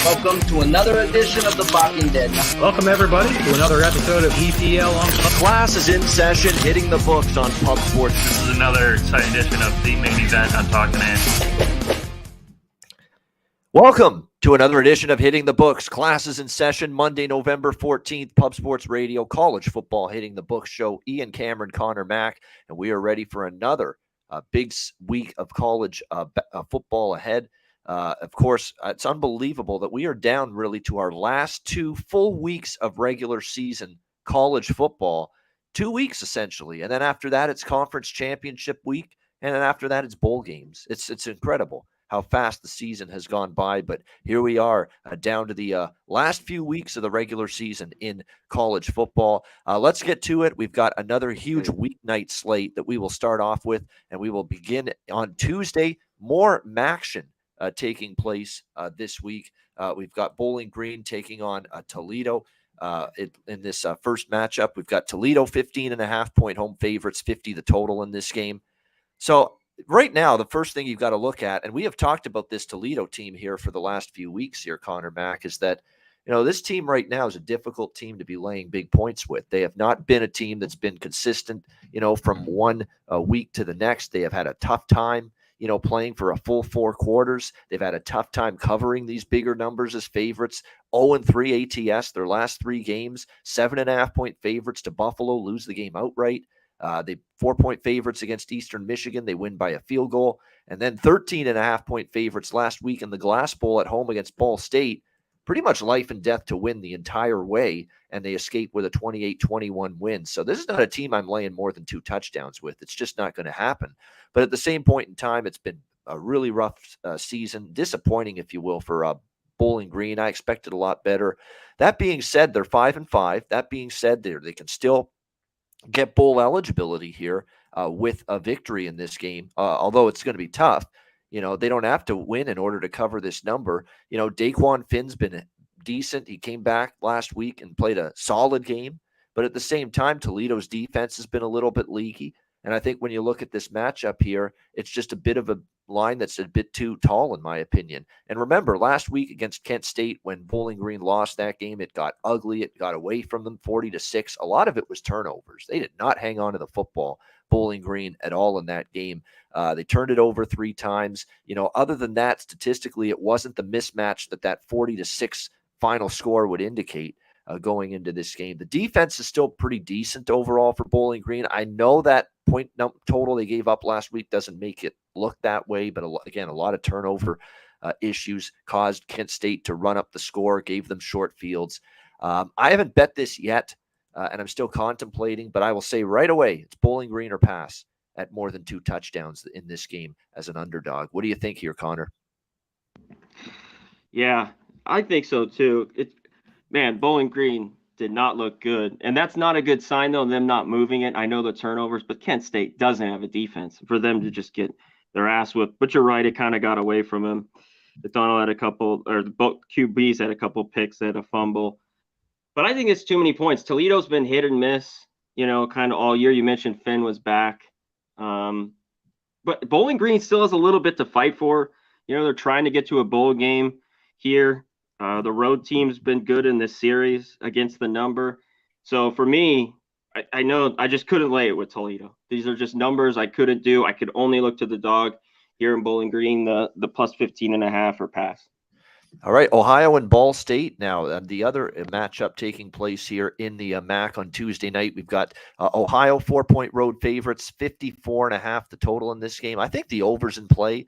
Welcome to another edition of The Walking Dead. Welcome, everybody, to another episode of EPL on Class is in session, hitting the books on Pub Sports. This is another exciting edition of the main event on Talking Andy. Welcome to another edition of Hitting the Books. Class is in session, Monday, November 14th, Pub Sports Radio, college football Hitting the Books show. Ian Cameron, Conor Mac, and we are ready for another big week of college football ahead. Of course, it's unbelievable that we are down really to our last 2 full weeks of regular season college football, 2 weeks essentially. And then after that, it's conference championship week. And then after that, it's bowl games. It's incredible how fast the season has gone by. But here we are down to the last few weeks of the regular season in college football. Let's get to it. We've got another huge weeknight slate that we will start off with, and we will begin on Tuesday. More MACtion taking place this week. We've got Bowling Green taking on Toledo in this first matchup. We've got Toledo 15.5-point home favorites, 50 the total in this game. So right now, the first thing you've got to look at, and we have talked about this Toledo team here for the last few weeks here, Conor Mac, is that, you know, this team right now is a difficult team to be laying big points with. They have not been a team that's been consistent, you know, from one week to the next. They have had a tough time, you know, playing for a full 4 quarters. They've had a tough time covering these bigger numbers as favorites. 0-3 ATS, their last 3 games, 7.5-point favorites to Buffalo, lose the game outright. They 4-point favorites against Eastern Michigan. They win by a field goal. And then 13.5-point favorites last week in the Glass Bowl at home against Ball State. Pretty much life and death to win the entire way, and they escape with a 28-21 win. So this is not a team I'm laying more than 2 touchdowns with. It's just not going to happen. But at the same point in time, it's been a really rough season, disappointing, if you will, for Bowling Green. I expected a lot better. That being said, they're 5-5. That being said, they can still get bowl eligibility here with a victory in this game, although it's going to be tough. You know, they don't have to win in order to cover this number. You know, Daquan Finn's been decent. He came back last week and played a solid game. But at the same time, Toledo's defense has been a little bit leaky. And I think when you look at this matchup here, it's just a bit of a line that's a bit too tall, in my opinion. And remember, last week against Kent State, when Bowling Green lost that game, it got ugly. It got away from them 40-6. A lot of it was turnovers. They did not hang on to the football, Bowling Green, at all in that game. They turned it over 3 times. You know, other than that, statistically, it wasn't the mismatch that 40-6 final score would indicate going into this game. The defense is still pretty decent overall for Bowling Green. I know that point total they gave up last week doesn't make it look that way, but again, a lot of turnover issues caused Kent State to run up the score, gave them short fields. I haven't bet this yet, and I'm still contemplating, but I will say right away, it's Bowling Green or pass at more than 2 touchdowns in this game as an underdog. What do you think here, Conor? Yeah, I think so too. Man, Bowling Green did not look good. And that's not a good sign, though, them not moving it. I know the turnovers, but Kent State doesn't have a defense for them to just get their ass whipped. But you're right, it kind of got away from him. Donald had a couple, or both QBs had a couple picks, they had a fumble. But I think it's too many points. Toledo's been hit and miss, you know, kind of all year. You mentioned Finn was back. But Bowling Green still has a little bit to fight for. You know, they're trying to get to a bowl game here. The road team's been good in this series against the number. So for me, I know I just couldn't lay it with Toledo. These are just numbers I couldn't do. I could only look to the dog here in Bowling Green, the plus 15.5 or pass. All right, Ohio and Ball State now. The other matchup taking place here in the MAC on Tuesday night. We've got Ohio 4-point road favorites, 54.5 the total in this game. I think the over's in play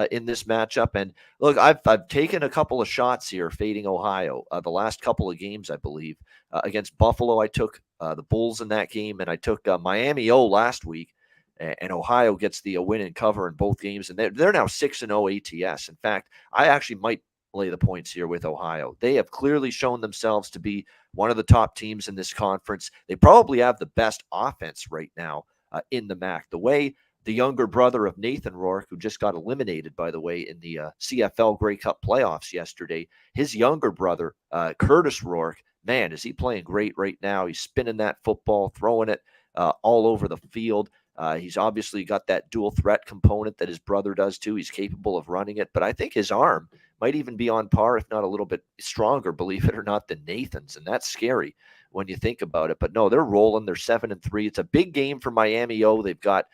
in this matchup. And look, I've taken a couple of shots here fading Ohio. The last couple of games, I believe, against Buffalo, I took the Bulls in that game, and I took Miami last week. And Ohio gets the win and cover in both games, and they're now 6-0 ATS. In fact, I actually might lay the points here with Ohio. They have clearly shown themselves to be one of the top teams in this conference. They probably have the best offense right now in the MAC. The way the younger brother of Nathan Rourke, who just got eliminated, by the way, in the CFL Grey Cup playoffs yesterday, his younger brother, Curtis Rourke, man, is he playing great right now. He's spinning that football, throwing it all over the field. He's obviously got that dual threat component that his brother does too. He's capable of running it, but I think his arm might even be on par, if not a little bit stronger, believe it or not, than Nathan's. And that's scary when you think about it. But no, they're rolling. They're 7-3. It's a big game for Miami O. They've got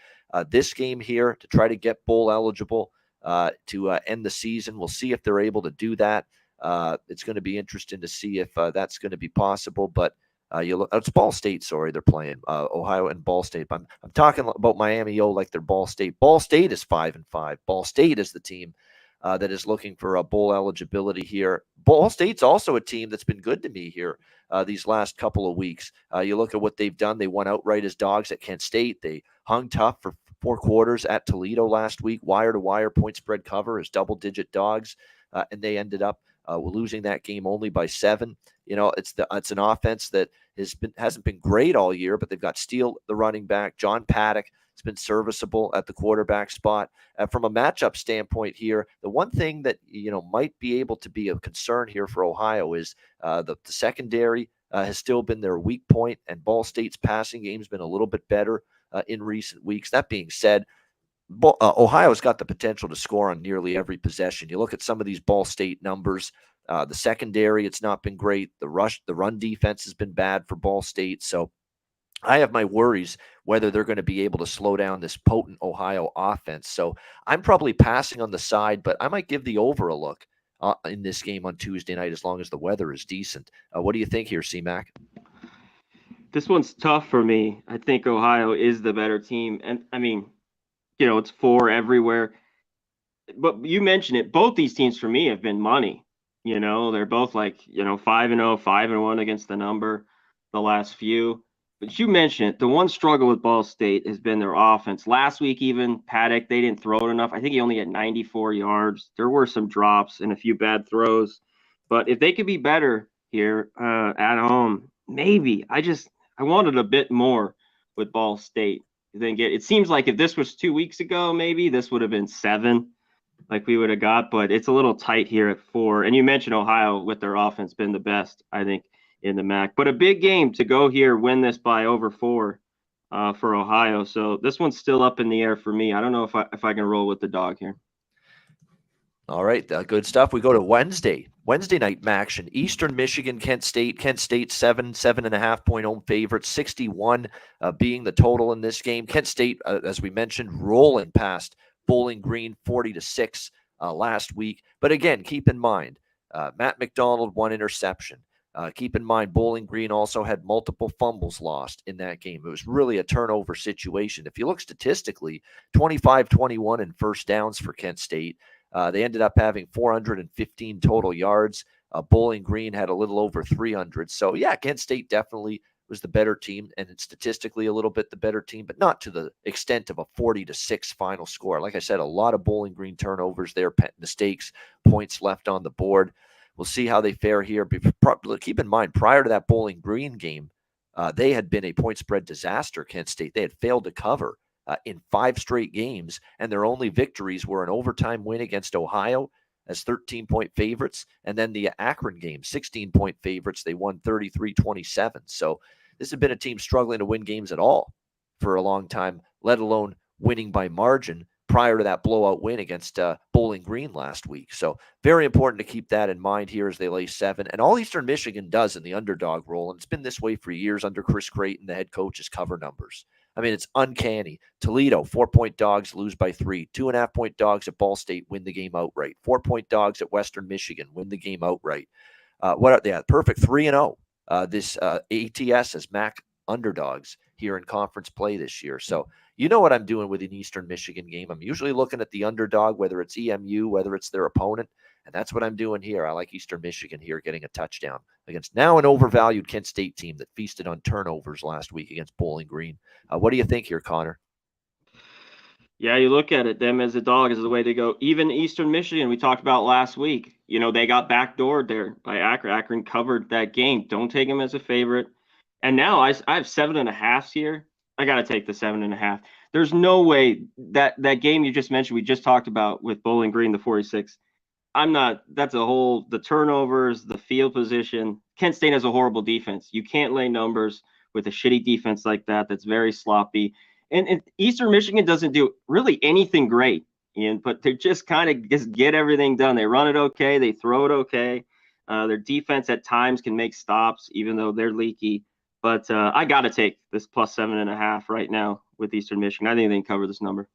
this game here to try to get bowl eligible to end the season. We'll see if they're able to do that. It's going to be interesting to see if that's going to be possible. But it's Ball State. Sorry, they're playing Ohio and Ball State. I'm talking about Miami O like they're Ball State. Ball State is 5-5. Ball State is the team that is looking for a bowl eligibility here. Ball State's also a team that's been good to me here these last couple of weeks. You look at what they've done. They won outright as dogs at Kent State. They hung tough for 4 quarters at Toledo last week, wire-to-wire point spread cover as double-digit dogs, and they ended up losing that game only by 7. It's an offense that hasn't been great all year, but they've got Steele, the running back, John Paddock. It's been serviceable at the quarterback spot. From a matchup standpoint here, the one thing that might be able to be a concern here for Ohio is the secondary has still been their weak point, and Ball State's passing game's been a little bit better in recent weeks. That being said, Ohio's got the potential to score on nearly every possession. You look at some of these Ball State numbers. The secondary, it's not been great. The run defense has been bad for Ball State. So I have my worries whether they're going to be able to slow down this potent Ohio offense. So I'm probably passing on the side, but I might give the over a look in this game on Tuesday night as long as the weather is decent. What do you think here, C-Mac? This one's tough for me. I think Ohio is the better team. And I mean, it's 4 everywhere. But you mentioned it. Both these teams for me have been money. They're both 5-0, 5-1 against the number the last few. But you mentioned it. The one struggle with Ball State has been their offense. Last week, even Paddock, they didn't throw it enough. I think he only had 94 yards. There were some drops and a few bad throws. But if they could be better here at home, maybe. I wanted a bit more with Ball State. It seems like if this was 2 weeks ago, maybe this would have been 7 like we would have got. But it's a little tight here at 4. And you mentioned Ohio with their offense been the best, I think, in the MAC. But a big game to go here, win this by over 4 for Ohio. So this one's still up in the air for me. I don't know if I can roll with the dog here. All right, good stuff. We go to Wednesday night action. Eastern Michigan, Kent State. Kent State 7.5 point home favorite, 61 being the total in this game. Kent State, as we mentioned, rolling past Bowling Green 40-6 last week. But again, keep in mind, Matt McDonald, 1 interception. Keep in mind, Bowling Green also had multiple fumbles lost in that game. It was really a turnover situation. If you look statistically, 25-21 in first downs for Kent State. They ended up having 415 total yards. Bowling Green had a little over 300. So, yeah, Kent State definitely was the better team, and it's statistically a little bit the better team, but not to the extent of a 40-6 final score. Like I said, a lot of Bowling Green turnovers there, mistakes, points left on the board. We'll see how they fare here. Keep in mind, prior to that Bowling Green game, they had been a point spread disaster, Kent State. They had failed to cover in 5 straight games, and their only victories were an overtime win against Ohio as 13-point favorites, and then the Akron game, 16-point favorites. They won 33-27. So this has been a team struggling to win games at all for a long time, let alone winning by margin prior to that blowout win against Bowling Green last week. So very important to keep that in mind here as they lay 7. And all Eastern Michigan does in the underdog role, and it's been this way for years under Chris Creighton, the head coach, is cover numbers. I mean, it's uncanny. Toledo, 4-point dogs, lose by 3. 2.5-point dogs at Ball State win the game outright. 4-point dogs at Western Michigan win the game outright. What are they? Perfect 3-0. This ATS as MAC underdogs here in conference play this year. So you know what I'm doing with an Eastern Michigan game. I'm usually looking at the underdog, whether it's EMU, whether it's their opponent, and that's what I'm doing here. I like Eastern Michigan here getting a touchdown against now an overvalued Kent State team that feasted on turnovers last week against Bowling Green. What do you think here, Connor? Yeah, you look at it, them as a dog is the way to go. Even Eastern Michigan, we talked about last week, they got backdoored there by Akron. Akron covered that game. Don't take them as a favorite. And now I have 7.5 here. I got to take the 7.5. There's no way that game you just mentioned, we just talked about with Bowling Green, the 46. That's the turnovers, the field position. Kent State has a horrible defense. You can't lay numbers with a shitty defense like that. That's very sloppy. And Eastern Michigan doesn't do really anything great Ian, but they just kind of just get everything done. They run it okay. They throw it okay. Their defense at times can make stops, even though they're leaky. But I got to take this plus 7.5 right now with Eastern Michigan. I think they can cover this number.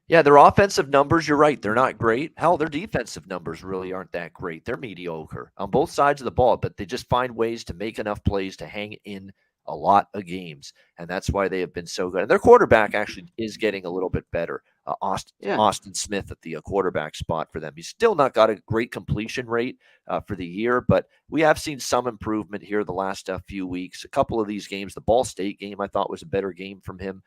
Yeah, their offensive numbers, you're right, they're not great. Hell, their defensive numbers really aren't that great. They're mediocre on both sides of the ball, but they just find ways to make enough plays to hang in a lot of games, and that's why they have been so good. And their quarterback actually is getting a little bit better. Austin Smith at the quarterback spot for them. He's still not got a great completion rate for the year, but we have seen some improvement here the last few weeks. A couple of these games, the Ball State game, I thought was a better game from him.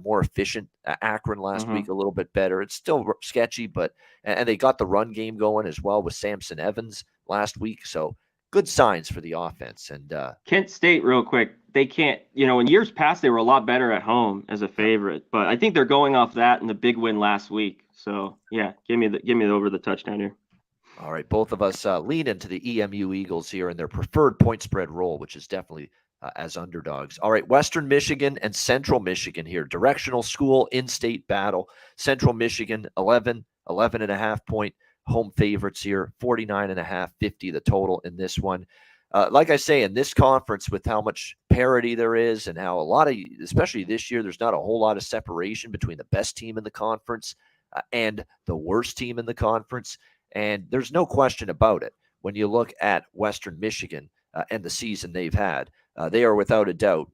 More efficient. Akron last week, a little bit better. It's still sketchy, but and they got the run game going as well with Samson Evans last week. So good signs for the offense. And Kent State, real quick, they can't, in years past, they were a lot better at home as a favorite, but I think they're going off that in the big win last week. So yeah, give me the over the touchdown here. All right, both of us lean into the EMU Eagles here and their preferred point spread roll, which is definitely as underdogs. All right, Western Michigan and Central Michigan here. Directional school in-state battle. Central Michigan, 11.5 point home favorites here. 49.5, 50 the total in this one. Like I say, in this conference, with how much parity there is and how a lot of, especially this year, there's not a whole lot of separation between the best team in the conference and the worst team in the conference. And there's no question about it. When you look at Western Michigan and the season they've had, they are without a doubt,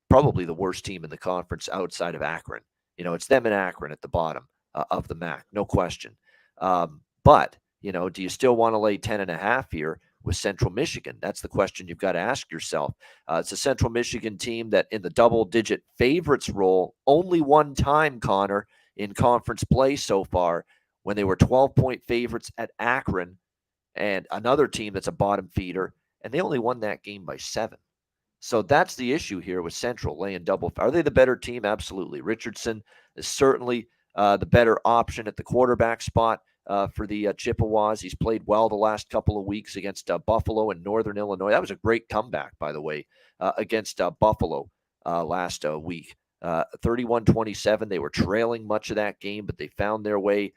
probably the worst team in the conference outside of Akron. It's them and Akron at the bottom of the MAC, no question. But, do you still want to lay 10.5 here with Central Michigan? That's the question you've got to ask yourself. It's a Central Michigan team that in the double-digit favorites role only one time, Connor, in conference play so far, when they were 12-point favorites at Akron and another team that's a bottom feeder, and they only won that game by 7. So that's the issue here with Central laying double. Are they the better team? Absolutely. Richardson is certainly the better option at the quarterback spot for the Chippewas. He's played well the last couple of weeks against Buffalo and Northern Illinois. That was a great comeback, by the way, against Buffalo last week. 31-27. They were trailing much of that game, but they found their way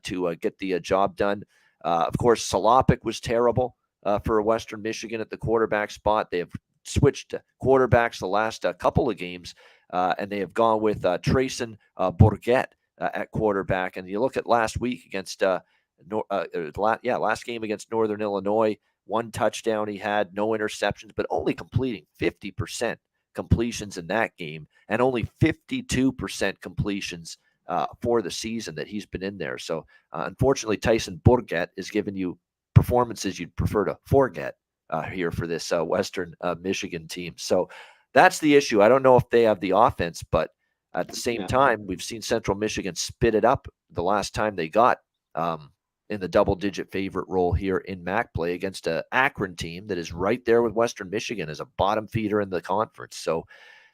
to get the job done. Of course, Salopik was terrible for Western Michigan at the quarterback spot. They have switched quarterbacks the last couple of games, and they have gone with Trayson Bourget at quarterback. And you look at last week against last game against Northern Illinois, 1 touchdown he had, no interceptions, but only completing 50% completions in that game, and only 52% completions for the season that he's been in there. So unfortunately, Tyson Bourget is giving you performances you'd prefer to forget here for this Western Michigan team. So that's the issue. I don't know if they have the offense, but at the same time, we've seen Central Michigan spit it up the last time they got in the double-digit favorite role here in MAC play against an Akron team that is right there with Western Michigan as a bottom feeder in the conference. So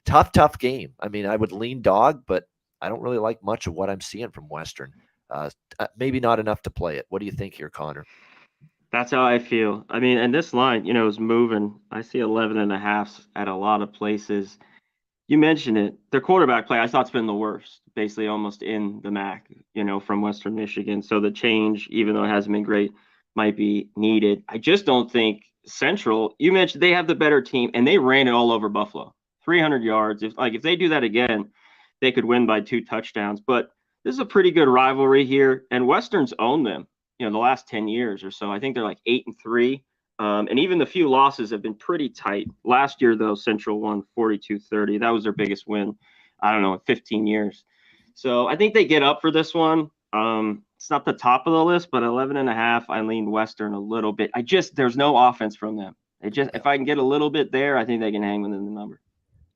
tough game. I mean, I would lean dog, but I don't really like much of what I'm seeing from Western. Maybe not enough to play it. What do you think here, Connor? That's how I feel. I mean, and this line, is moving. I see 11.5 at a lot of places. You mentioned it. Their quarterback play, I thought, it's been the worst, basically almost in the MAC, from Western Michigan. So the change, even though it hasn't been great, might be needed. I just don't think Central, you mentioned they have the better team, and they ran it all over Buffalo. 300 yards. If they do that again, they could win by 2 touchdowns. But this is a pretty good rivalry here, and Western's owned them, the last 10 years or so. I think they're like 8-3. And even the few losses have been pretty tight. Last year, though, Central won 42-30. That was their biggest win, in 15 years. So I think they get up for this one. It's not the top of the list, but 11.5, I lean Western a little bit. There's no offense from them. If I can get a little bit there, I think they can hang within the number.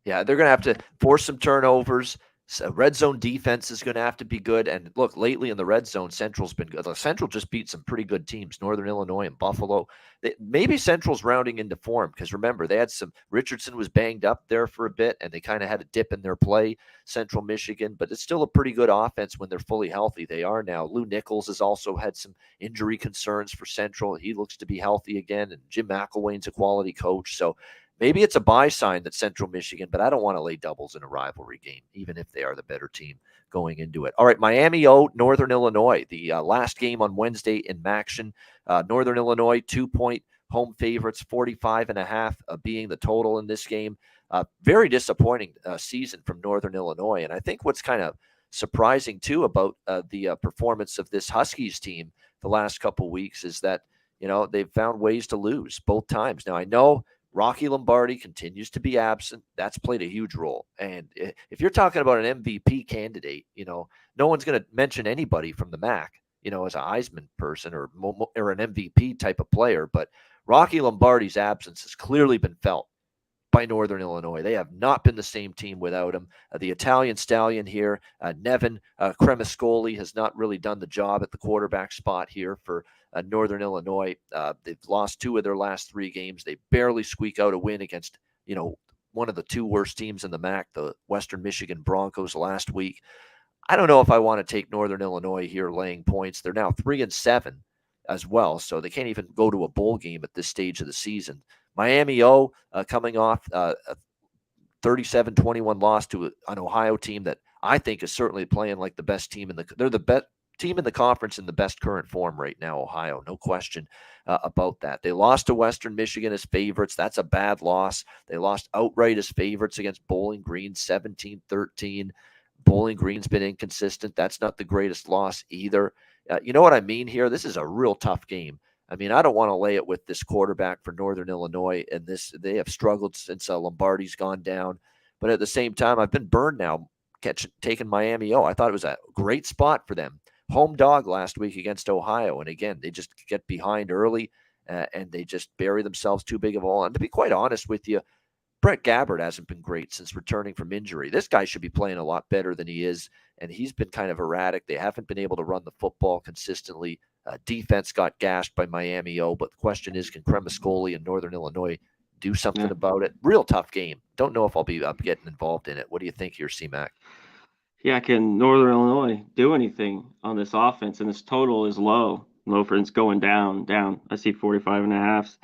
Yeah, they're going to have to force some turnovers. So red zone defense is going to have to be good. And look, lately in the red zone, Central's been good. Central just beat some pretty good teams, Northern Illinois and Buffalo. Maybe Central's rounding into form because remember, they had Richardson was banged up there for a bit and they kind of had a dip in their play, Central Michigan, but it's still a pretty good offense when they're fully healthy. They are now. Lou Nichols has also had some injury concerns for Central. He looks to be healthy again. And Jim McElwain's a quality coach. So maybe it's a buy sign that Central Michigan, but I don't want to lay doubles in a rivalry game, even if they are the better team going into it. All right, Miami Northern Illinois, the last game on Wednesday in Maction. Northern Illinois, 2-point home favorites, 45.5 being the total in this game. Very disappointing season from Northern Illinois. And I think what's kind of surprising, too, about the performance of this Huskies team the last couple weeks is that, they've found ways to lose both times. Now, I know Rocky Lombardi continues to be absent. That's played a huge role. And if you're talking about an MVP candidate, no one's going to mention anybody from the MAC, as a Heisman person or an MVP type of player. But Rocky Lombardi's absence has clearly been felt by Northern Illinois. They have not been the same team without him. The Italian stallion here, Nevin Cremascoli, has not really done the job at the quarterback spot here for Northern Illinois. They've lost 2 of their last 3 games. They barely squeak out a win against, one of the 2 worst teams in the MAC, the Western Michigan Broncos last week. I don't know if I want to take Northern Illinois here laying points. They're now 3-7 as well, so they can't even go to a bowl game at this stage of the season. Miami coming off a 37-21 loss to an Ohio team that I think is certainly playing like the best team they're the best team in the conference in the best current form right now, Ohio. No question about that. They lost to Western Michigan as favorites. That's a bad loss. They lost outright as favorites against Bowling Green, 17-13. Bowling Green's been inconsistent. That's not the greatest loss either. You know what I mean here? This is a real tough game. I mean, I don't want to lay it with this quarterback for Northern Illinois, and they have struggled since Lombardi's gone down. But at the same time, I've been burned now taking Miami. I thought it was a great spot for them. Home dog last week against Ohio, and again, they just get behind early, and they just bury themselves too big of a hole. And to be quite honest with you, Brett Gabbert hasn't been great since returning from injury. This guy should be playing a lot better than he is, and he's been kind of erratic. They haven't been able to run the football consistently. Defense got gashed by Miami, but the question is, can Cremascoli and Northern Illinois do something about it? Real tough game. Don't know if I'll be getting involved in it. What do you think here, C-Mac? Yeah, can Northern Illinois do anything on this offense? And this total is low. For it's going down. I see 45.5.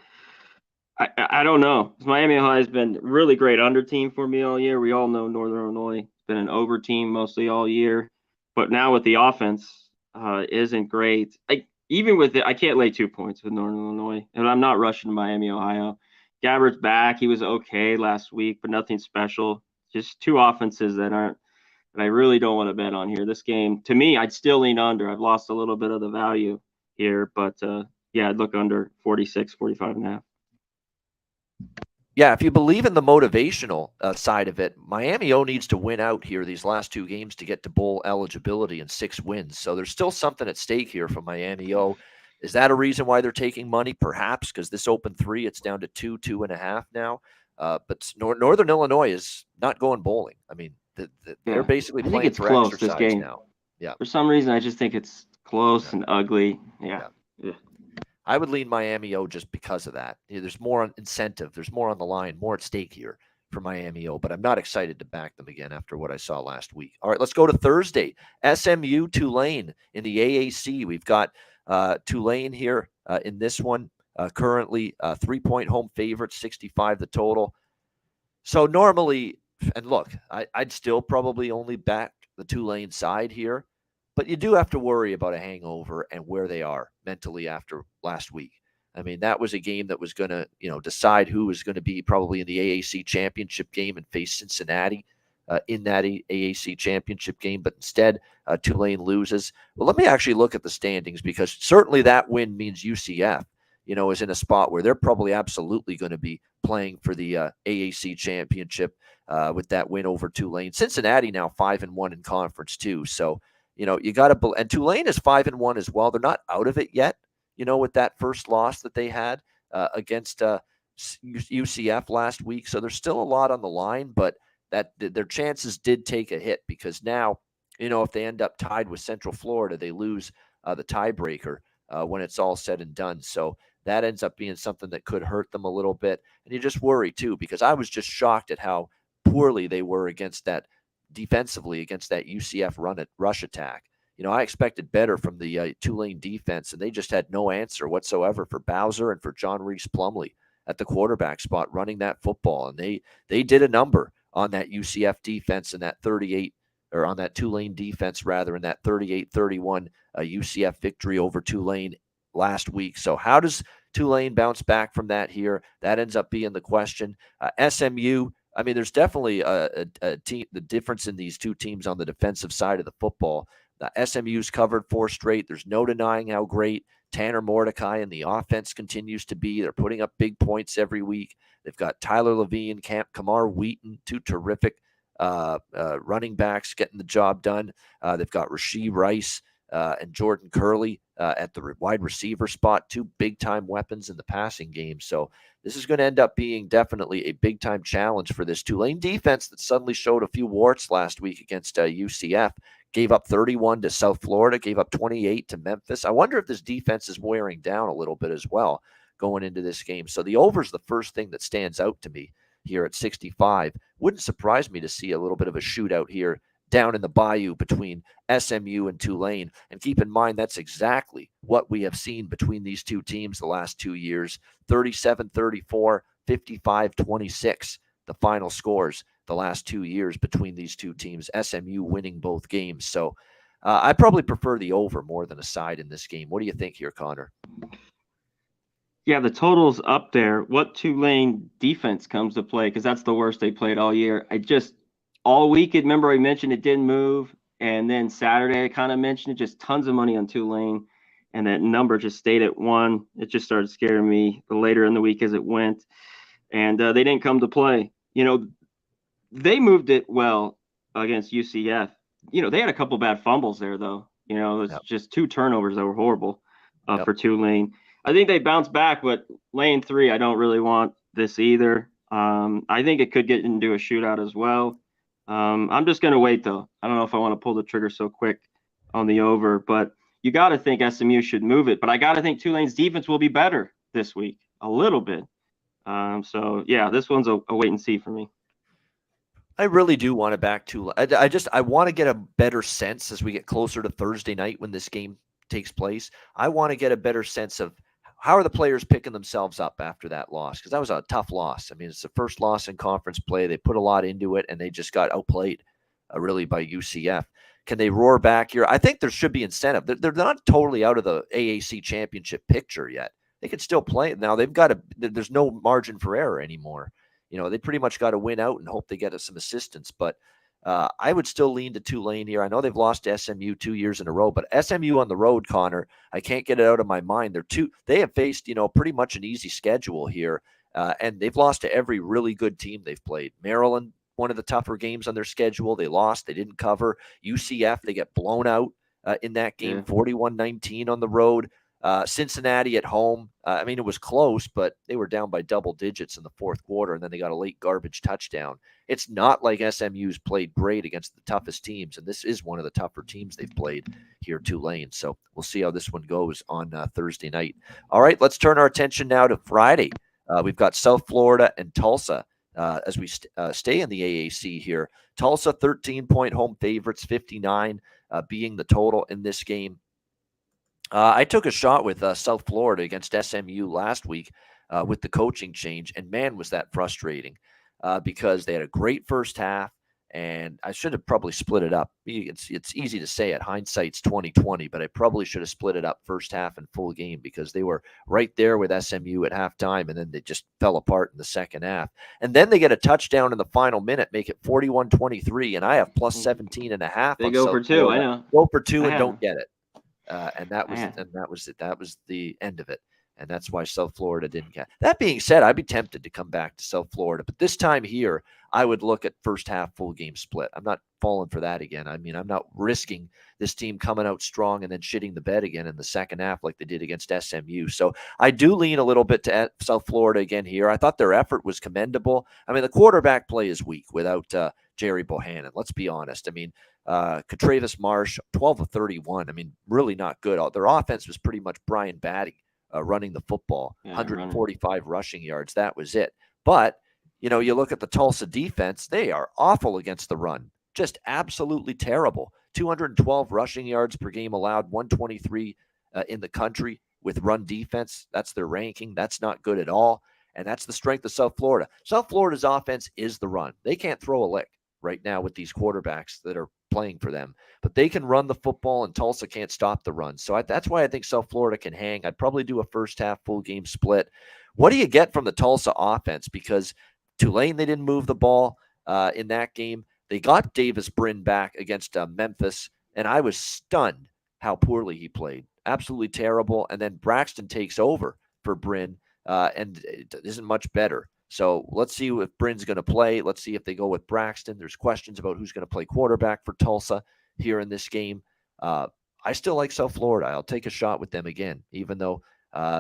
I don't know. Miami Ohio has been really great under team for me all year. We all know Northern Illinois has been an over team mostly all year, but now with the offense isn't great. Even with it, I can't lay 2 points with Northern Illinois, and I'm not rushing to Miami Ohio. Gabbert's back. He was okay last week, but nothing special. Just 2 offenses that I really don't want to bet on here. This game, to me, I'd still lean under. I've lost a little bit of the value here, but I'd look under 45.5. Yeah, if you believe in the motivational side of it, Miami needs to win out here these last 2 games to get to bowl eligibility and 6 wins. So there's still something at stake here for Miami. Is that a reason why they're taking money? Perhaps, because this opened 3, it's down to 2.5 now. But Northern Illinois is not going bowling. I mean, they're basically playing for close, exercise this game. now. Yeah. For some reason, I just think it's close and ugly. Yeah. I would lean Miami just because of that. There's more on incentive. There's more on the line, more at stake here for Miami but I'm not excited to back them again after what I saw last week. All right, let's go to Thursday. SMU Tulane in the AAC. We've got Tulane here in this one, currently 3-point home favorite, 65 the total. So normally, and look, I'd still probably only back the Tulane side here, but you do have to worry about a hangover and where they are mentally after last week. I mean, that was a game that was going to, decide who was going to be probably in the AAC championship game and face Cincinnati in that AAC championship game. But instead, Tulane loses. Well, let me actually look at the standings, because certainly that win means UCF, is in a spot where they're probably absolutely going to be playing for the AAC championship with that win over Tulane. Cincinnati now 5-1 in conference too. So, you got to, and Tulane is 5-1 as well. They're not out of it yet, with that first loss that they had against UCF last week. So there's still a lot on the line, but that their chances did take a hit, because now, if they end up tied with Central Florida, they lose the tiebreaker when it's all said and done. So that ends up being something that could hurt them a little bit. And you just worry too, because I was just shocked at how poorly they were against that defensively against that UCF rush attack. I expected better from the Tulane defense, and they just had no answer whatsoever for Bowser and for John Reese Plumlee at the quarterback spot, running that football. And they did a number on that UCF defense and that 38, or on that Tulane defense rather, in that 38-31 UCF victory over Tulane last week. So how does Tulane bounce back from that here? That ends up being the question. SMU, I mean, there's definitely a team, the difference in these two teams on the defensive side of the football. SMU's covered 4 straight. There's no denying how great Tanner Mordecai and the offense continues to be. They're putting up big points every week. They've got Tyler Levine, Kamar Wheaton, 2 terrific running backs getting the job done. They've got Rasheed Rice and Jordan Curley at the wide receiver spot, 2 big-time weapons in the passing game. So this is going to end up being definitely a big-time challenge for this Tulane defense that suddenly showed a few warts last week against UCF. Gave up 31 to South Florida, gave up 28 to Memphis. I wonder if this defense is wearing down a little bit as well going into this game. So the over is the first thing that stands out to me here at 65. Wouldn't surprise me to see a little bit of a shootout here down in the bayou between SMU and Tulane. And keep in mind, that's exactly what we have seen between these two teams the last 2 years. 37-34, 55-26, the final scores the last 2 years between these two teams, SMU winning both games. So I probably prefer the over more than a side in this game. What do you think here, Connor? Yeah, the total's up there. What Tulane defense comes to play? Because that's the worst they played all year. All week, remember I mentioned it didn't move. And then Saturday, I kind of mentioned it, just tons of money on Tulane. And that number just stayed at 1. It just started scaring me the later in the week as it went. And they didn't come to play. They moved it well against UCF. They had a couple bad fumbles there, though. It was just 2 turnovers that were horrible for Tulane. I think they bounced back, but lane 3, I don't really want this either. I think it could get into a shootout as well. I'm just going to wait, though. I don't know if I want to pull the trigger so quick on the over, but you got to think SMU should move it. But I got to think Tulane's defense will be better this week, a little bit. So, yeah, this one's a wait and see for me. I really do want to back Tulane. I want to get a better sense as we get closer to Thursday night when this game takes place. I want to get a better sense of how are the players picking themselves up after that loss, because that was a tough loss. I mean, it's the first loss in conference play. They put a lot into it, and they just got outplayed really by UCF. Can they roar back here? I think there should be incentive. They're not totally out of the AAC championship picture yet. They could still play. Now, there's no margin for error anymore. They pretty much got to win out and hope they get some assistance. But I would still lean to Tulane here. I know they've lost to SMU 2 years in a row, but SMU on the road, Connor, I can't get it out of my mind. They have faced, pretty much an easy schedule here, and they've lost to every really good team they've played. Maryland, one of the tougher games on their schedule. They lost. They didn't cover. UCF, they get blown out in that game, 41-19 on the road. Cincinnati at home. It was close, but they were down by double digits in the fourth quarter, and then they got a late garbage touchdown. It's not like SMU's played great against the toughest teams, and this is one of the tougher teams they've played here, Tulane. So we'll see how this one goes on Thursday night. All right, let's turn our attention now to Friday. We've got South Florida and Tulsa as we stay in the AAC here. Tulsa, 13-point home favorites, 59 being the total in this game. I took a shot with South Florida against SMU last week with the coaching change, and man, was that frustrating because they had a great first half, and I should have probably split it up. It's easy to say it, hindsight's 20/20, but I probably should have split it up first half and full game because they were right there with SMU at halftime, and then they just fell apart in the second half. And then they get a touchdown in the final minute, make it 41-23, and I have plus 17.5. They go for 2, I know. Go for 2 and don't get it. And that was it. That was the end of it. And that's why South Florida didn't get. That being said, I'd be tempted to come back to South Florida. But this time here, I would look at first half full game split. I'm not falling for that again. I'm not risking this team coming out strong and then shitting the bed again in the second half like they did against SMU. So I do lean a little bit to South Florida again here. I thought their effort was commendable. The quarterback play is weak without Jerry Bohannon. Let's be honest. Travis Marsh, 12 of 31. Really not good. Their offense was pretty much Brian Batty running the football, 145 rushing yards. That was it. But, you look at the Tulsa defense, they are awful against the run. Just absolutely terrible. 212 rushing yards per game allowed, 123 in the country with run defense. That's their ranking. That's not good at all. And that's the strength of South Florida. South Florida's offense is the run. They can't throw a lick right now with these quarterbacks that are playing for them, but they can run the football, and Tulsa can't stop the run. So that's why I think South Florida can hang. I'd probably do a first half full game split. What do you get from the Tulsa offense? Because Tulane, they didn't move the ball in that game. They got Davis Brin back against Memphis, and I was stunned how poorly he played. Absolutely terrible. And then Braxton takes over for Brin, and it isn't much better. So let's see if Brin's going to play. Let's see if they go with Braxton. There's questions about who's going to play quarterback for Tulsa here in this game. I still like South Florida. I'll take a shot with them again, even though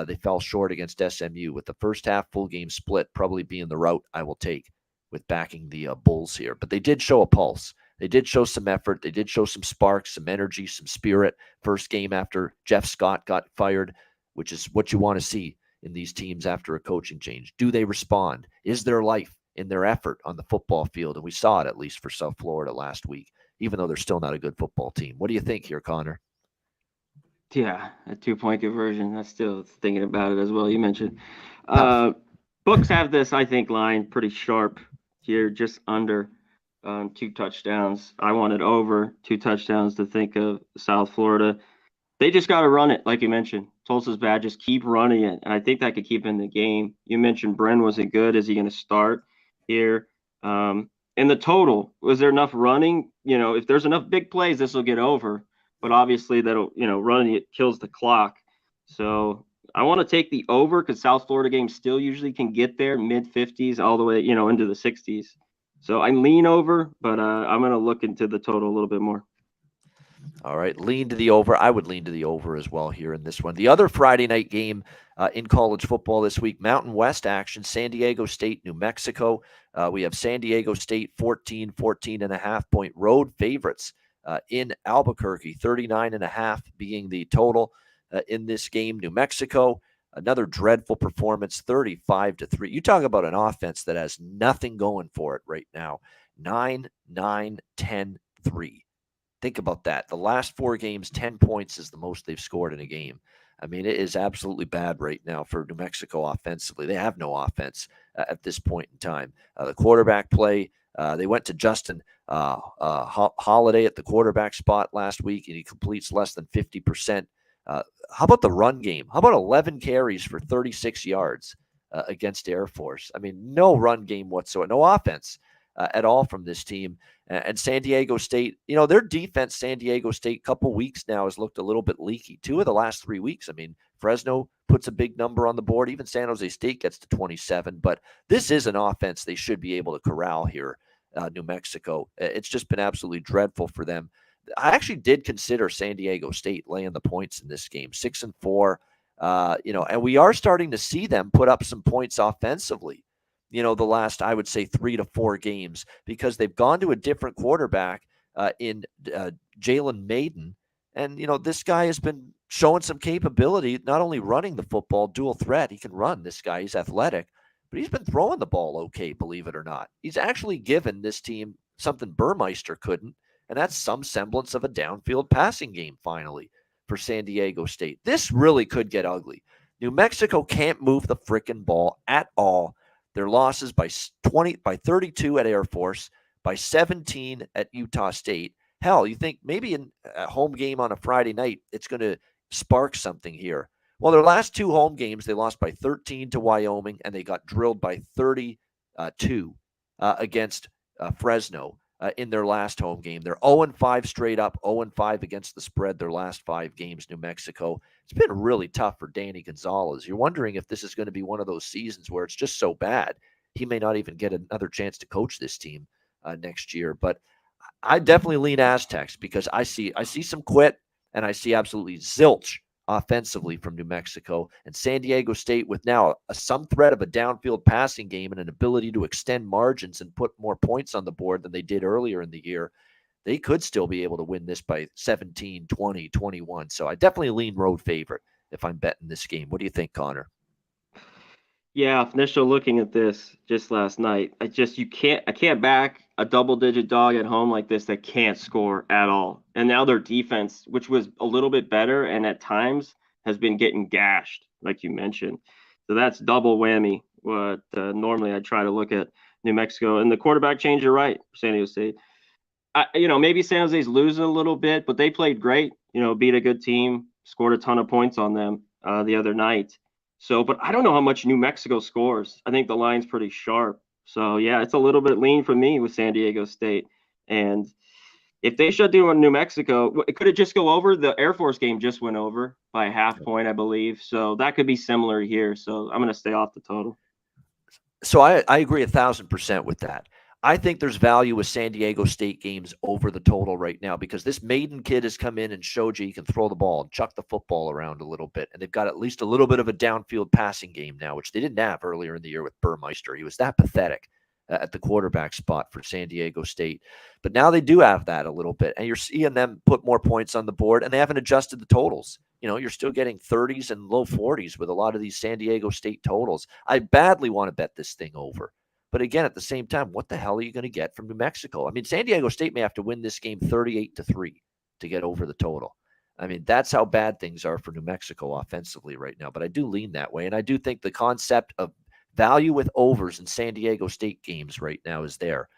they fell short against SMU, with the first half full game split probably being the route I will take with backing the Bulls here. But they did show a pulse. They did show some effort. They did show some sparks, some energy, some spirit. First game after Jeff Scott got fired, which is what you want to see in these teams after a coaching change. Do they respond? Is there life in their effort on the football field? And we saw it, at least for South Florida last week, even though they're still not a good football team. What do you think here, Connor? Yeah, a 2-point conversion. I'm still thinking about it as well. You mentioned. Books have this, I think, line pretty sharp here, just under 2 touchdowns. I wanted over 2 touchdowns to think of South Florida. They just got to run it, like you mentioned. Tulsa's bad. Just keep running it, and I think that could keep in the game. You mentioned Bren wasn't good. Is he going to start here? In the total, was there enough running? If there's enough big plays, this will get over. But obviously, running it kills the clock. So I want to take the over, because South Florida games still usually can get there mid-50s all the way, into the 60s. So I lean over, but I'm going to look into the total a little bit more. All right, lean to the over. I would lean to the over as well here in this one. The other Friday night game in college football this week, Mountain West action, San Diego State, New Mexico. We have San Diego State 14.5-point road favorites in Albuquerque, 39.5 being the total in this game. New Mexico, another dreadful performance, 35-3. You talk about an offense that has nothing going for it right now. 9-9-10-3. Think about that. The last 4 games, 10 points is the most they've scored in a game. I mean, it is absolutely bad right now for New Mexico offensively. They have no offense at this point in time. The quarterback play, they went to Justin Holiday at the quarterback spot last week, and he completes less than 50%. How about the run game? How about 11 carries for 36 yards against Air Force? I mean, no run game whatsoever, no offense at all from this team. And San Diego State, their defense, San Diego State, couple weeks now has looked a little bit leaky. 2 of the last 3 weeks. I mean, Fresno puts a big number on the board. Even San Jose State gets to 27. But this is an offense they should be able to corral here, New Mexico. It's just been absolutely dreadful for them. I actually did consider San Diego State laying the points in this game, 6-4. And we are starting to see them put up some points offensively. The last, I would say, 3 to 4 games, because they've gone to a different quarterback in Jalen Maiden. And, this guy has been showing some capability, not only running the football, dual threat. He can run, this guy. He's athletic, but he's been throwing the ball okay, believe it or not. He's actually given this team something Burmeister couldn't, and that's some semblance of a downfield passing game finally for San Diego State. This really could get ugly. New Mexico can't move the frickin' ball at all. Their losses by 32 at Air Force, by 17 at Utah State. Hell, you think maybe in a home game on a Friday night, it's going to spark something here. Well, their last 2 home games, they lost by 13 to Wyoming, and they got drilled by 32 against Fresno in their last home game. They're 0-5 straight up, 0-5 against the spread their last 5 games, New Mexico. It's been really tough for Danny Gonzalez. You're wondering if this is going to be one of those seasons where it's just so bad he may not even get another chance to coach this team next year. But I definitely lean Aztecs, because I see some quit, and I see absolutely zilch offensively from New Mexico. And San Diego State, with now some threat of a downfield passing game and an ability to extend margins and put more points on the board than they did earlier in the year, they could still be able to win this by 17, 20, 21. So I definitely lean road favorite if I'm betting this game. What do you think, Connor? Yeah, initial looking at this just last night, I can't back a double-digit dog at home like this that can't score at all. And now their defense, which was a little bit better and at times has been getting gashed, like you mentioned. So that's double whammy what normally I try to look at New Mexico. And the quarterback change, you're right, San Diego State. Maybe San Jose's losing a little bit, but they played great. Beat a good team, scored a ton of points on them the other night. So, but I don't know how much New Mexico scores. I think the line's pretty sharp. So, yeah, it's a little bit lean for me with San Diego State. And if they shut down New Mexico, could it just go over? The Air Force game just went over by a half point, I believe. So that could be similar here. So I'm going to stay off the total. So I agree 1,000% with that. I think there's value with San Diego State games over the total right now because this Maiden kid has come in and showed you he can throw the ball and chuck the football around a little bit. And they've got at least a little bit of a downfield passing game now, which they didn't have earlier in the year with Burmeister. He was that pathetic at the quarterback spot for San Diego State. But now they do have that a little bit. And you're seeing them put more points on the board, and they haven't adjusted the totals. You're still getting 30s and low 40s with a lot of these San Diego State totals. I badly want to bet this thing over. But again, at the same time, what the hell are you going to get from New Mexico? I mean, San Diego State may have to win this game 38-3 to get over the total. I mean, that's how bad things are for New Mexico offensively right now. But I do lean that way. And I do think the concept of value with overs in San Diego State games right now is there.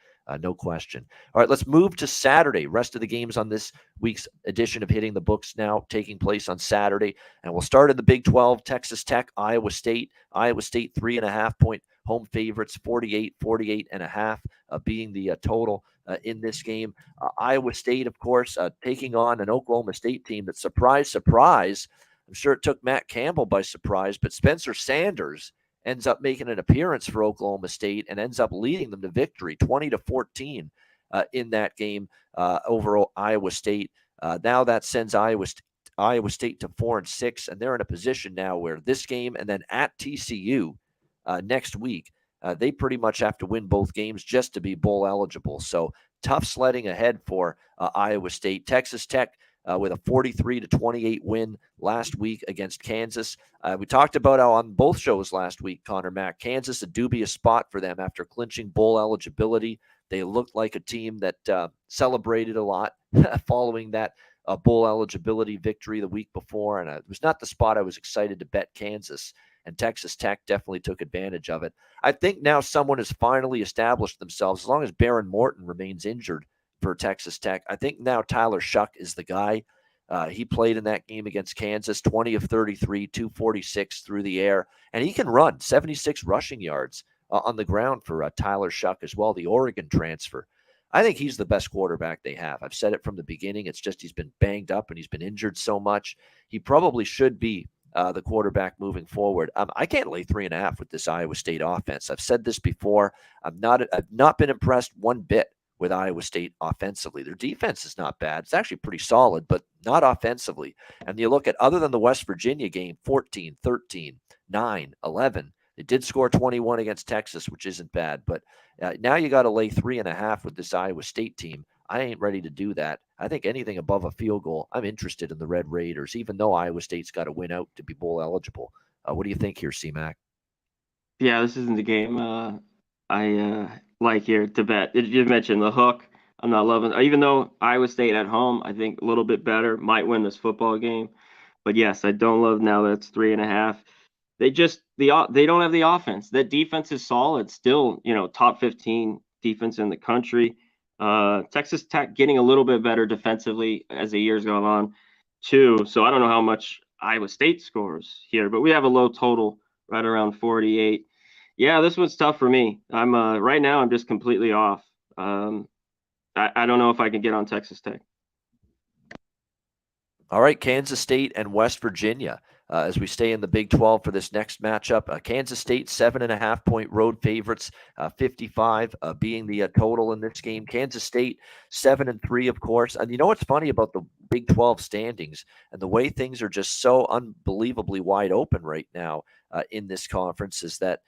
No question. All right, let's move to Saturday. Rest of the games on this week's edition of Hitting the Books now taking place on Saturday. And we'll start in the Big 12, Texas Tech, Iowa State. Iowa State 3.5-point home favorites, 48.5 being the total in this game. Iowa State, of course, taking on an Oklahoma State team that, surprise, I'm sure it took Matt Campbell by surprise, but Spencer Sanders ends up making an appearance for Oklahoma State and ends up leading them to victory, 20-14 in that game over Iowa State. Now that sends Iowa State to 4-6, and they're in a position now where this game and then at TCU next week, they pretty much have to win both games just to be bowl eligible. So tough sledding ahead for Iowa State. Texas Tech with a 43-28 win last week against Kansas. We talked about how on both shows last week, Conor Mac, Kansas, a dubious spot for them after clinching bowl eligibility. They looked like a team that celebrated a lot following that bowl eligibility victory the week before. And it was not the spot I was excited to bet Kansas. And Texas Tech definitely took advantage of it. I think now someone has finally established themselves, as long as Baron Morton remains injured for Texas Tech. I think now Tyler Shuck is the guy. He played in that game against Kansas, 20 of 33, 246 through the air. And he can run 76 rushing yards on the ground for Tyler Shuck as well, the Oregon transfer. I think he's the best quarterback they have. I've said it from the beginning. It's just he's been banged up and he's been injured so much. He probably should be the quarterback moving forward. I can't lay 3.5 with this Iowa State offense. I've said this before. I've not been impressed one bit with Iowa State offensively. Their defense is not bad. It's actually pretty solid, but not offensively. And you look at, other than the West Virginia game, 14, 13, 9, 11. They did score 21 against Texas, which isn't bad. But now you got to lay 3.5 with this Iowa State team. I ain't ready to do that. I think anything above a field goal, I'm interested in the Red Raiders, even though Iowa State's got to win out to be bowl eligible. What do you think here, C-Mac? Yeah, this isn't the game I like here to bet. You mentioned the hook. I'm not loving it. Even though Iowa State at home, I think a little bit better, might win this football game. But yes, I don't love now that it's 3.5. They don't have the offense. That defense is solid. Still, top 15 defense in the country. Texas Tech getting a little bit better defensively as the years go on too. So I don't know how much Iowa State scores here, but we have a low total right around 48. Yeah, this one's tough for me. I'm right now I'm just completely off. I don't know if I can get on Texas Tech. All right, Kansas State and West Virginia. As we stay in the Big 12 for this next matchup, Kansas State 7.5-point road favorites, 55 being the total in this game. Kansas State 7-3, of course. And you know what's funny about the Big 12 standings and the way things are just so unbelievably wide open right now in this conference is that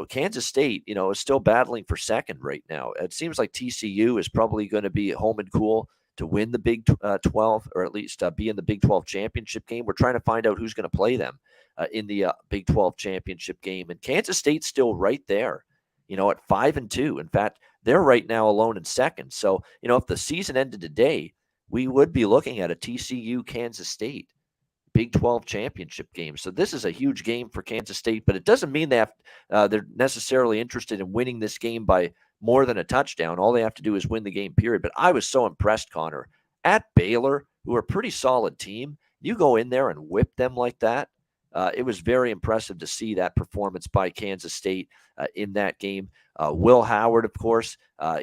Kansas State is still battling for second right now. It seems like TCU is probably going to be home and cool to win the Big 12, or at least be in the Big 12 championship game. We're trying to find out who's going to play them in the Big 12 championship game. And Kansas State's still right there, at 5-2. In fact, they're right now alone in second. So, if the season ended today, we would be looking at a TCU Kansas State Big 12 championship game. So this is a huge game for Kansas State, but it doesn't mean they're necessarily interested in winning this game by more than a touchdown. All they have to do is win the game, period. But I was so impressed, Connor, at Baylor, who are a pretty solid team. You go in there and whip them like that. It was very impressive to see that performance by Kansas State in that game. Will Howard, of course,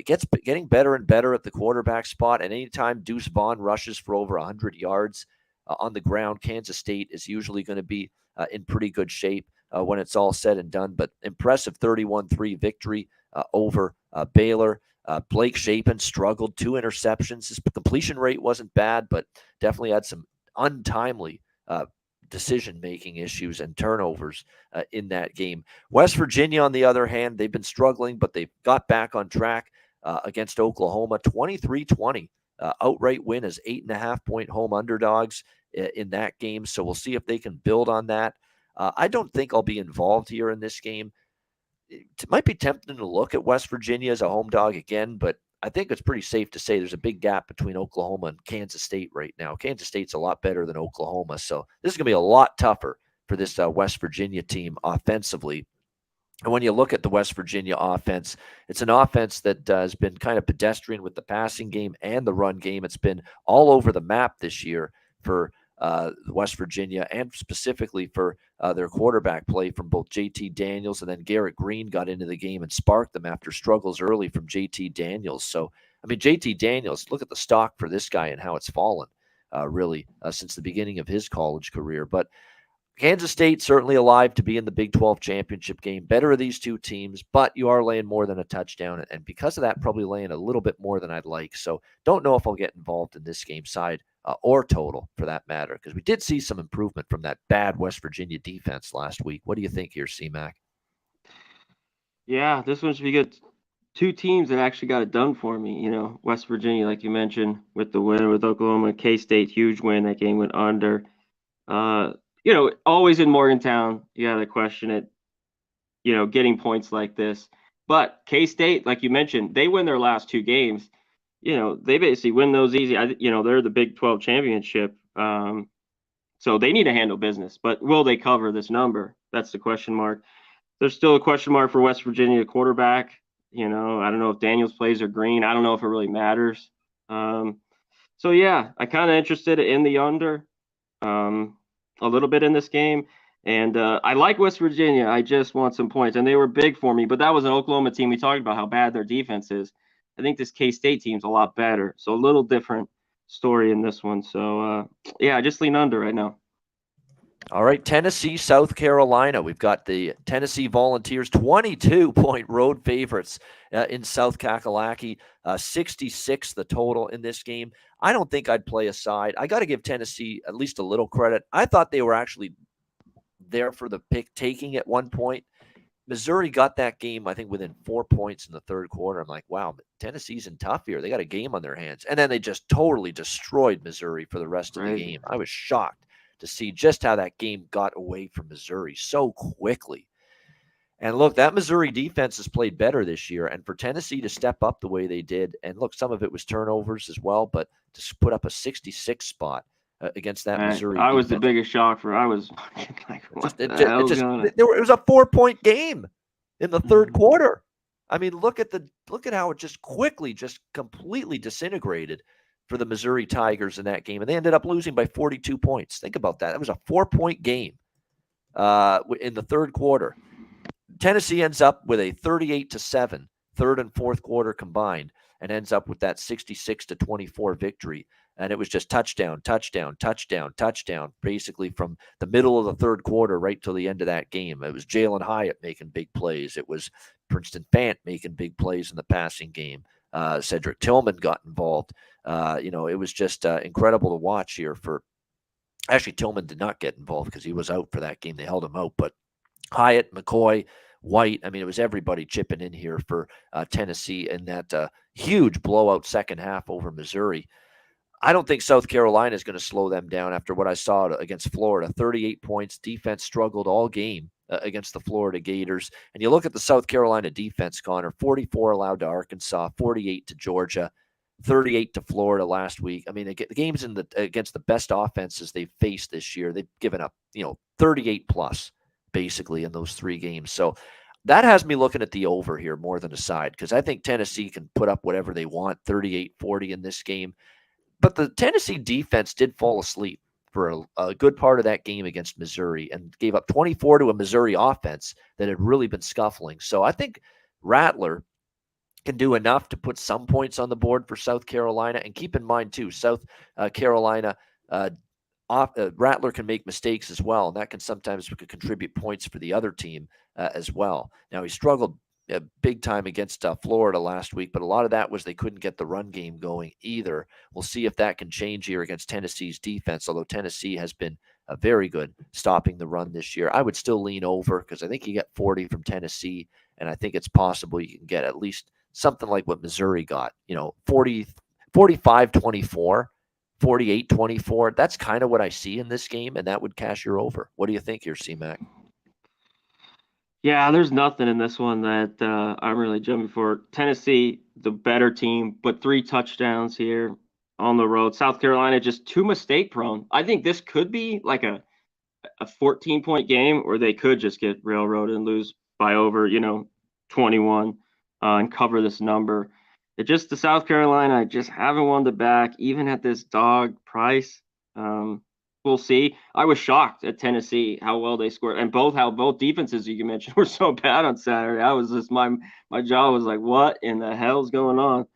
getting better and better at the quarterback spot. And anytime Deuce Vaughn rushes for over 100 yards on the ground, Kansas State is usually going to be in pretty good shape when it's all said and done. But impressive 31-3 victory over Baylor. Blake Shapen struggled, 2 interceptions. His completion rate wasn't bad, but definitely had some untimely decision-making issues and turnovers in that game. West Virginia, on the other hand, they've been struggling, but they've got back on track against Oklahoma, 23-20. Outright win as 8.5-point home underdogs in that game. So we'll see if they can build on that. I don't think I'll be involved here in this game. It might be tempting to look at West Virginia as a home dog again, but I think it's pretty safe to say there's a big gap between Oklahoma and Kansas State right now. Kansas State's a lot better than Oklahoma, so this is going to be a lot tougher for this West Virginia team offensively. And when you look at the West Virginia offense, it's an offense that has been kind of pedestrian with the passing game and the run game. It's been all over the map this year for West Virginia, and specifically for their quarterback play from both JT Daniels, and then Garrett Green got into the game and sparked them after struggles early from JT Daniels. So, I mean, JT Daniels, look at the stock for this guy and how it's fallen really since the beginning of his college career. But Kansas State certainly alive to be in the Big 12 championship game. Better of these two teams, but you are laying more than a touchdown, and because of that, probably laying a little bit more than I'd like. So don't know if I'll get involved in this game side or total for that matter, because we did see some improvement from that bad West Virginia defense last week. What do you think here, C-Mac? Yeah, this one should be good. 2 teams that actually got it done for me. You know, West Virginia, like you mentioned, with the win with Oklahoma. K-State, huge win. That game went under. You know, always in Morgantown, you got to question it, you know, getting points like this. But K-State, like you mentioned, they win their last 2 games. You know, they basically win those easy. You know, they're the Big 12 championship. So they need to handle business. But will they cover this number? That's the question mark. There's still a question mark for West Virginia quarterback. You know, I don't know if Daniels plays or Green. I don't know if it really matters. So, yeah, I kind of interested in the under a little bit in this game. And I like West Virginia. I just want some points. And they were big for me. But that was an Oklahoma team. We talked about how bad their defense is. I think this K-State team's a lot better. So a little different story in this one. So, yeah, I just lean under right now. All right, Tennessee, South Carolina. We've got the Tennessee Volunteers, 22-point road favorites in South Kakalaki, 66 the total in this game. I don't think I'd play a side. I got to give Tennessee at least a little credit. I thought they were actually there for the pick taking at one point. Missouri got that game, I think, within 4 points in the third quarter. I'm like, wow, Tennessee's in tough here. They got a game on their hands. And then they just totally destroyed Missouri for the rest of the game. I was shocked to see just how that game got away from Missouri so quickly. And look, that Missouri defense has played better this year. And for Tennessee to step up the way they did, and look, some of it was turnovers as well, but to put up a 66 spot against that Missouri I was defense. the biggest shock for. I was like, it was a 4-point game in the third quarter. I mean, look at how it just quickly, just completely disintegrated for the Missouri Tigers in that game, and they ended up losing by 42 points. Think about that. That was a 4-point game in the third quarter. Tennessee ends up with a 38-7 third and fourth quarter combined, and ends up with that 66-24 victory. And it was just touchdown, touchdown, touchdown, touchdown, basically from the middle of the third quarter right till the end of that game. It was Jalen Hyatt making big plays. It was Princeton Fant making big plays in the passing game. Cedric Tillman got involved. You know, it was just incredible to watch here. Actually, Tillman did not get involved because he was out for that game. They held him out. But Hyatt, McCoy, White, I mean, it was everybody chipping in here for Tennessee in that huge blowout second half over Missouri. I don't think South Carolina is going to slow them down after what I saw against Florida. 38 points. Defense struggled all game against the Florida Gators. And you look at the South Carolina defense, Connor, 44 allowed to Arkansas, 48 to Georgia. 38 to Florida last week. I mean, the games against the best offenses they've faced this year, they've given up, 38 plus basically in those 3 games. So that has me looking at the over here more than a side, because I think Tennessee can put up whatever they want, 38-40 in this game. But the Tennessee defense did fall asleep for a good part of that game against Missouri and gave up 24 to a Missouri offense that had really been scuffling. So I think Rattler can do enough to put some points on the board for South Carolina. And keep in mind, too, South Carolina, Rattler can make mistakes as well, and that can sometimes contribute points for the other team as well. Now, he struggled big time against Florida last week, but a lot of that was they couldn't get the run game going either. We'll see if that can change here against Tennessee's defense, although Tennessee has been very good stopping the run this year. I would still lean over because I think you get 40 from Tennessee, and I think it's possible you can get at least something like what Missouri got, 45-24, 48-24. That's kind of what I see in this game, and that would cash your over. What do you think here, C-Mac? Yeah, there's nothing in this one that I'm really jumping for. Tennessee, the better team, but 3 touchdowns here on the road. South Carolina, just too mistake prone. I think this could be like a 14-point game, or they could just get railroaded and lose by over, 21 and cover this number. It just, the South Carolina, I just haven't won the back, even at this dog price. We'll see. I was shocked at Tennessee how well they scored, and how both defenses you mentioned were so bad on Saturday. I was just my jaw was like, what in the hell's going on?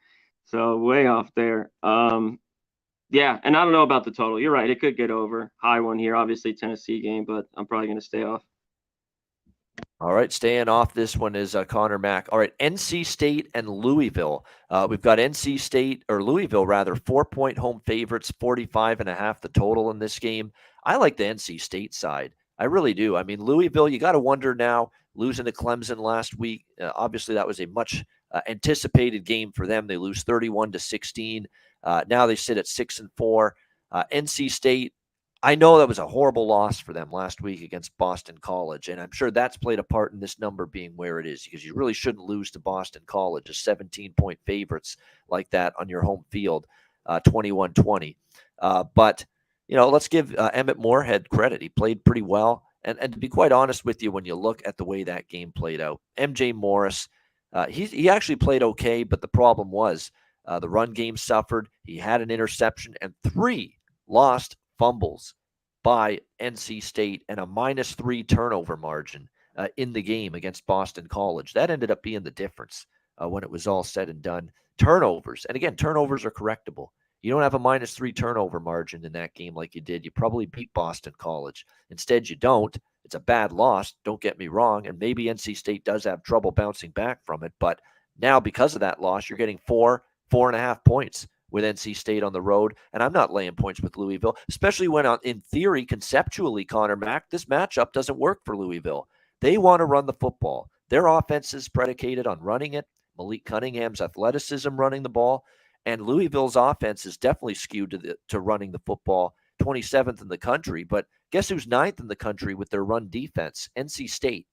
So way off there. Yeah, and I don't know about the total. You're right, it could get over. High one here, obviously Tennessee game, but I'm probably going to stay off. All right, staying off this one is Conor Mac. All right, NC State and Louisville. We've got NC State, or Louisville rather, 4-point home favorites, 45.5 the total in this game. I like the NC State side. I really do. I mean, Louisville, you got to wonder now, losing to Clemson last week. Obviously, that was a much anticipated game for them. They lose 31-16. Now they sit at 6-4. NC State, I know that was a horrible loss for them last week against Boston College, and I'm sure that's played a part in this number being where it is, because you really shouldn't lose to Boston College as 17-point favorites like that on your home field, 21-20. But, let's give Emmett Moorhead credit. He played pretty well, and to be quite honest with you, when you look at the way that game played out, MJ Morris, he actually played okay, but the problem was the run game suffered. He had an interception and 3 lost fumbles by NC State and a -3 turnover margin in the game against Boston College. That ended up being the difference when it was all said and done. Turnovers, and again, turnovers are correctable. You don't have a -3 turnover margin in that game like you did. You probably beat Boston College. Instead, you don't. It's a bad loss, don't get me wrong, and maybe NC State does have trouble bouncing back from it, but now because of that loss, you're getting 4.5 points with NC State on the road, and I'm not laying points with Louisville, especially when, in theory, conceptually, Conor Mac, this matchup doesn't work for Louisville. They want to run the football. Their offense is predicated on running it. Malik Cunningham's athleticism running the ball, and Louisville's offense is definitely skewed to running the football, 27th in the country, but guess who's 9th in the country with their run defense? NC State.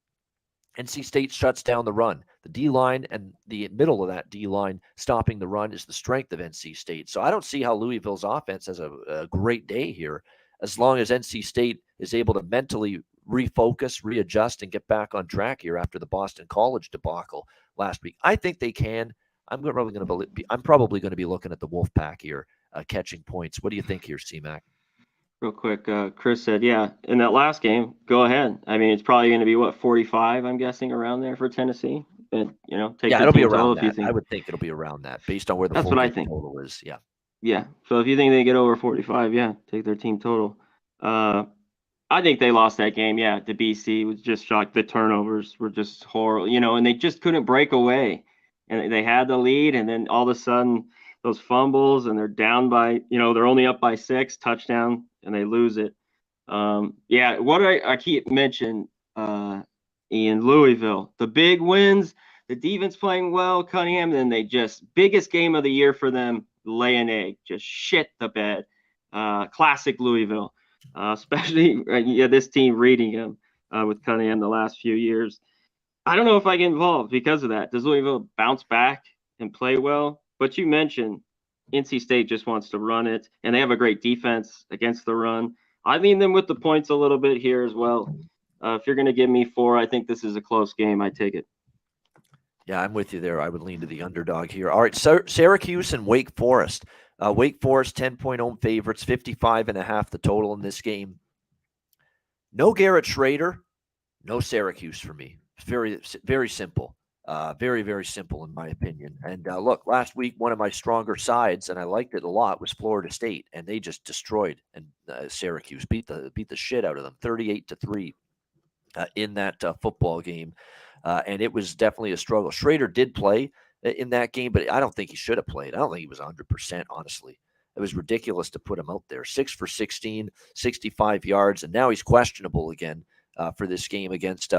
NC State shuts down the run. The D-line and the middle of that D-line stopping the run is the strength of NC State. So I don't see how Louisville's offense has a great day here as long as NC State is able to mentally refocus, readjust, and get back on track here after the Boston College debacle last week. I think they can. I'm probably going to be looking at the Wolfpack here, catching points. What do you think here, C-Mac? Real quick, Chris said, yeah, in that last game, go ahead. I mean, it's probably going to be, 45, I'm guessing, around there for Tennessee. But, take it'll be around that. If you think. I would think it'll be around that based on where the That's what I think. total is. Yeah. Yeah. So if you think they get over 45, yeah, take their team total. I think they lost that game. Yeah, to BC was just shocked. The turnovers were just horrible, and they just couldn't break away. And they had the lead, and then all of a sudden those fumbles, and they're down by, they're only up by 6, touchdown, and they lose it. Yeah, what I keep mentioning, in Louisville, the big wins, the defense playing well, Cunningham, then they just, biggest game of the year for them, lay an egg, just shit the bed. Classic Louisville, especially this team reading him with Cunningham the last few years. I don't know if I get involved because of that. Does Louisville bounce back and play well? But you mentioned NC State just wants to run it, and they have a great defense against the run. I lean them with the points a little bit here as well. If you're going to give me 4, I think this is a close game. I take it. Yeah, I'm with you there. I would lean to the underdog here. All right, Syracuse and Wake Forest. Wake Forest 10-point home favorites, 55.5 the total in this game. No Garrett Schrader, no Syracuse for me. It's very, very simple. Very, very simple in my opinion. And look, last week, one of my stronger sides, and I liked it a lot, was Florida State, and they just destroyed and Syracuse, beat the shit out of them, 38-3 in that football game. And it was definitely a struggle. Schrader did play in that game, but I don't think he should have played. I don't think he was 100%, honestly. It was ridiculous to put him out there. 6 for 16, 65 yards, and now he's questionable again for this game against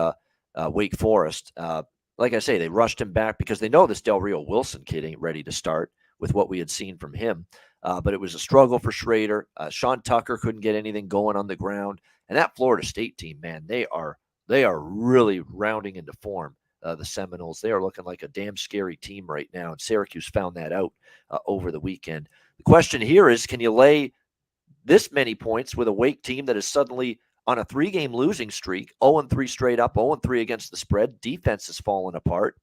Wake Forest. Like I say, they rushed him back because they know this Del Rio Wilson kid ain't ready to start with what we had seen from him. But it was a struggle for Schrader. Sean Tucker couldn't get anything going on the ground. And that Florida State team, man, they are really rounding into form. The Seminoles, they are looking like a damn scary team right now. And Syracuse found that out over the weekend. The question here is, can you lay this many points with a Wake team that is suddenly on a 3-game losing streak, 0-3 straight up, 0-3 against the spread. Defense has fallen apart.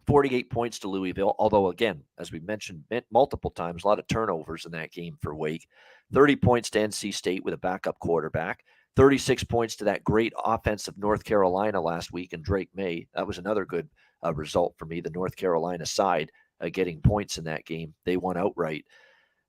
48 points to Louisville, although, again, as we mentioned multiple times, a lot of turnovers in that game for Wake. 30 points to NC State with a backup quarterback. 36 points to that great offense of North Carolina last week and Drake May. That was another good result for me, the North Carolina side getting points in that game. They won outright.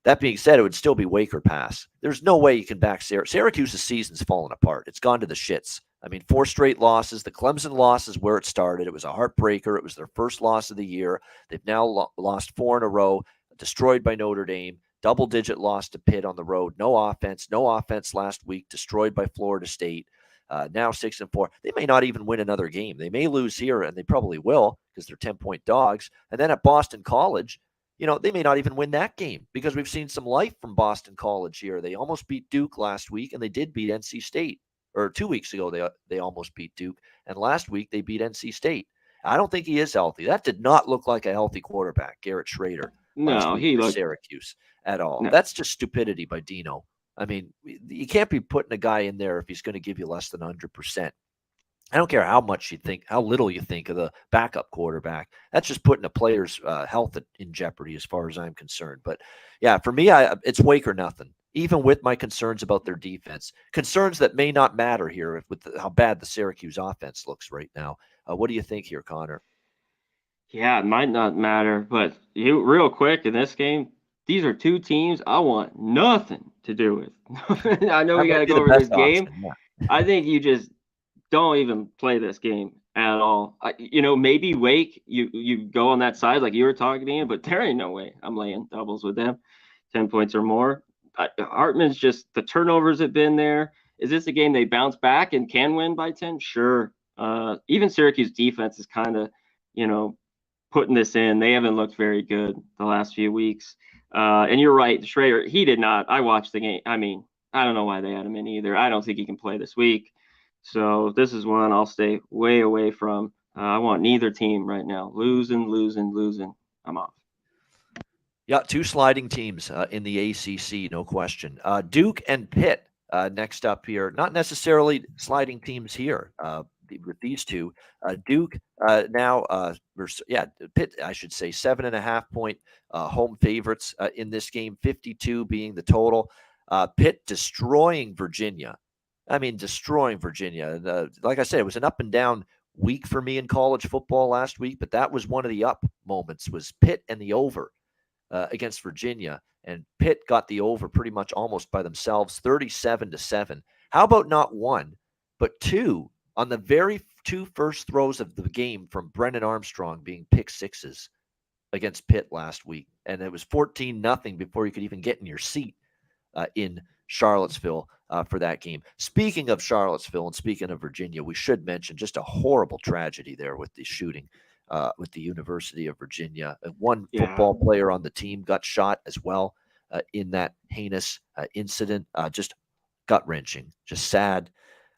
That being said, it would still be Wake or pass. There's no way you can back Syracuse's season's fallen apart. It's gone to the shits. I mean, 4 straight losses. The Clemson loss is where it started. It was a heartbreaker. It was their first loss of the year. They've now lost 4 in a row, destroyed by Notre Dame, double-digit loss to Pitt on the road. No offense last week, destroyed by Florida State. Now 6-4. They may not even win another game. They may lose here, and they probably will because they're 10-point dogs. And then at Boston College, they may not even win that game because we've seen some life from Boston College here. They almost beat Duke last week, and they did beat NC State. Or 2 weeks ago, they almost beat Duke. And last week, they beat NC State. I don't think he is healthy. That did not look like a healthy quarterback, Garrett Schrader. No, he looked Syracuse at all. No. That's just stupidity by Dino. I mean, you can't be putting a guy in there if he's going to give you less than 100%. I don't care how little you think of the backup quarterback. That's just putting a player's health in jeopardy as far as I'm concerned. But, yeah, for me, it's Wake or nothing, even with my concerns about their defense. Concerns that may not matter here with how bad the Syracuse offense looks right now. What do you think here, Connor? Yeah, it might not matter. But real quick, in this game, these are 2 teams I want nothing to do with. I know we got to go over this game. Yeah. I think you just don't even play this game at all. Maybe Wake, you go on that side like you were talking, but there ain't no way I'm laying doubles with them, 10 points or more. Hartman's just, the turnovers have been there. Is this a game they bounce back and can win by 10? Sure. Even Syracuse defense is kind of, putting this in. They haven't looked very good the last few weeks. And you're right, Schrader, he did not. I watched the game. I mean, I don't know why they had him in either. I don't think he can play this week. So this is one I'll stay way away from. I want neither team right now. Losing. I'm off. Yeah, 2 sliding teams in the ACC, no question. Duke and Pitt next up here. Not necessarily sliding teams here with these 2. Duke Pitt, I should say, 7.5-point home favorites in this game, 52 being the total. Pitt destroying Virginia. Destroying Virginia. Like I said, it was an up and down week for me in college football last week, but that was one of the up moments, was Pitt and the over against Virginia. And Pitt got the over pretty much almost by themselves, 37-7. How about not 1, but 2 on the very 2 first throws of the game from Brennan Armstrong being pick sixes against Pitt last week. And it was 14-0 before you could even get in your seat in Charlottesville for that game. Speaking of Charlottesville and speaking of Virginia, we should mention just a horrible tragedy there with the shooting with the University of Virginia. One football player on the team got shot as well in that heinous incident. Just gut-wrenching, just sad.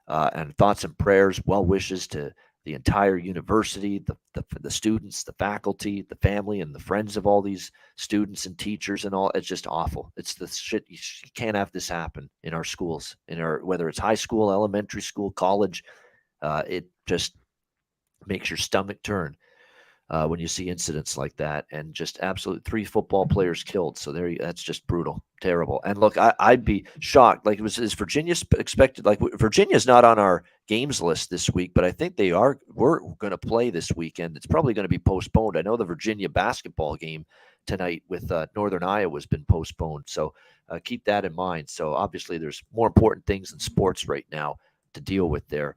And thoughts and prayers, well wishes to the entire university, the students, the faculty, the family, and the friends of all these students and teachers and all. It's just awful. It's the shit. You can't have this happen in our schools, whether it's high school, elementary school, college. It just makes your stomach turn when you see incidents like that, and just absolute 3 football players killed. So that's just brutal, terrible. And look, I'd be shocked. Like, is Virginia expected? Like, Virginia's not on our games list this week, but I think we're going to play this weekend. It's probably going to be postponed. I know the Virginia basketball game tonight with Northern Iowa has been postponed. So keep that in mind. So obviously there's more important things in sports right now to deal with there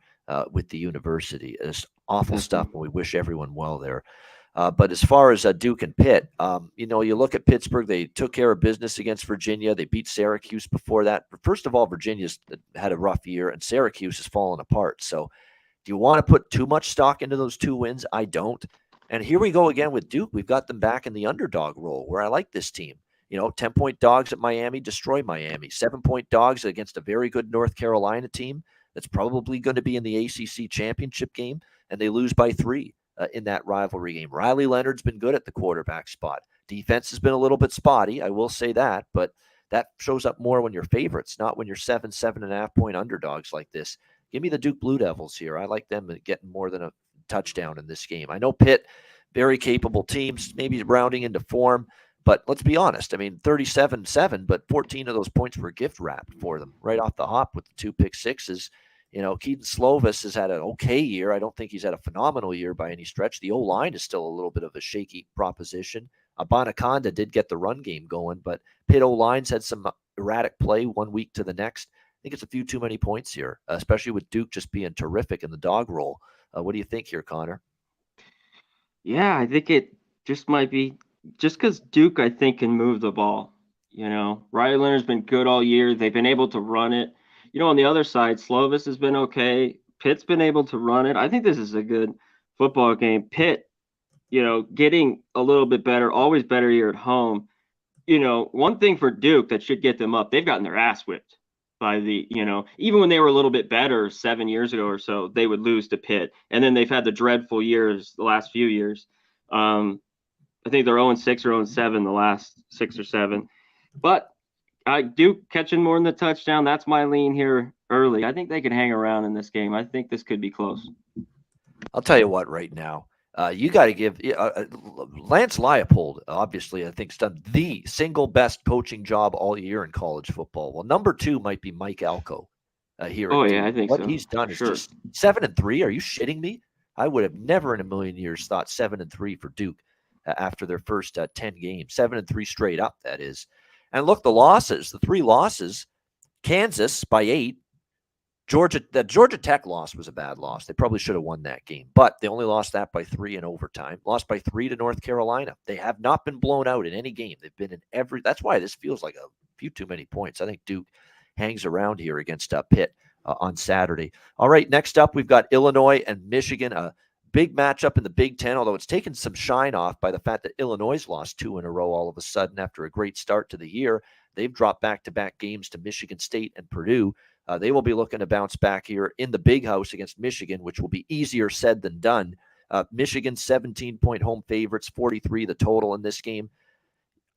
with the university. It's awful stuff, and we wish everyone well there. But as far as Duke and Pitt, you look at Pittsburgh, they took care of business against Virginia. They beat Syracuse before that. But first of all, Virginia's had a rough year, and Syracuse has fallen apart. So do you want to put too much stock into those 2 wins? I don't. And here we go again with Duke. We've got them back in the underdog role, where I like this team. 10-point dogs at Miami, destroy Miami. 7-point dogs against a very good North Carolina team that's probably going to be in the ACC championship game, and they lose by 3 in that rivalry game. Riley Leonard's been good at the quarterback spot. Defense has been a little bit spotty, I will say that, but that shows up more when you're favorites, not when you're 7.5-point underdogs like this. Give me the Duke Blue Devils here. I like them getting more than a touchdown in this game. I know Pitt, very capable teams, maybe rounding into form, but let's be honest. I mean, 37-7, but 14 of those points were gift wrapped for them right off the hop with the 2 pick sixes. Keaton Slovis has had an okay year. I don't think he's had a phenomenal year by any stretch. The O-line is still a little bit of a shaky proposition. Abanaconda did get the run game going, but Pitt O-line's had some erratic play one week to the next. I think it's a few too many points here, especially with Duke just being terrific in the dog roll. What do you think here, Connor? Yeah, I think it just might be just because Duke, I think, can move the ball. Riley Leonard's been good all year. They've been able to run it. On the other side, Slovis has been okay. Pitt's been able to run it. I think this is a good football game. Pitt, getting a little bit better, always better here at home. One thing for Duke that should get them up, they've gotten their ass whipped by even when they were a little bit better 7 years ago or so, they would lose to Pitt. And then they've had the dreadful years the last few years. I think they're 0-6 or 0-7 the last 6 or 7. But Duke catching more than the touchdown. That's my lean here early. I think they can hang around in this game. I think this could be close. I'll tell you what right now. You got to give Lance Leipold, obviously, I think, has done the single best coaching job all year in college football. Well, number 2 might be Mike Elko here. Oh, yeah, I think what so. He's done is just 7-3. Are you shitting me? I would have never in a million years thought 7-3 for Duke after their first 10 games. 7-3 straight up, that is. And look, the 3 losses, Kansas by 8. The Georgia Tech loss was a bad loss. They probably should have won that game, but they only lost that by 3 in overtime. Lost by 3 to North Carolina. They have not been blown out in any game. They've been in every. That's why this feels like a few too many points. I think Duke hangs around here against Pitt on Saturday. All right, next up we've got Illinois and Michigan. A big matchup in the Big Ten, although it's taken some shine off by the fact that Illinois lost 2 in a row all of a sudden after a great start to the year. They've dropped back-to-back games to Michigan State and Purdue. They will be looking to bounce back here in the Big House against Michigan, which will be easier said than done. Michigan 17-point home favorites, 43 the total in this game.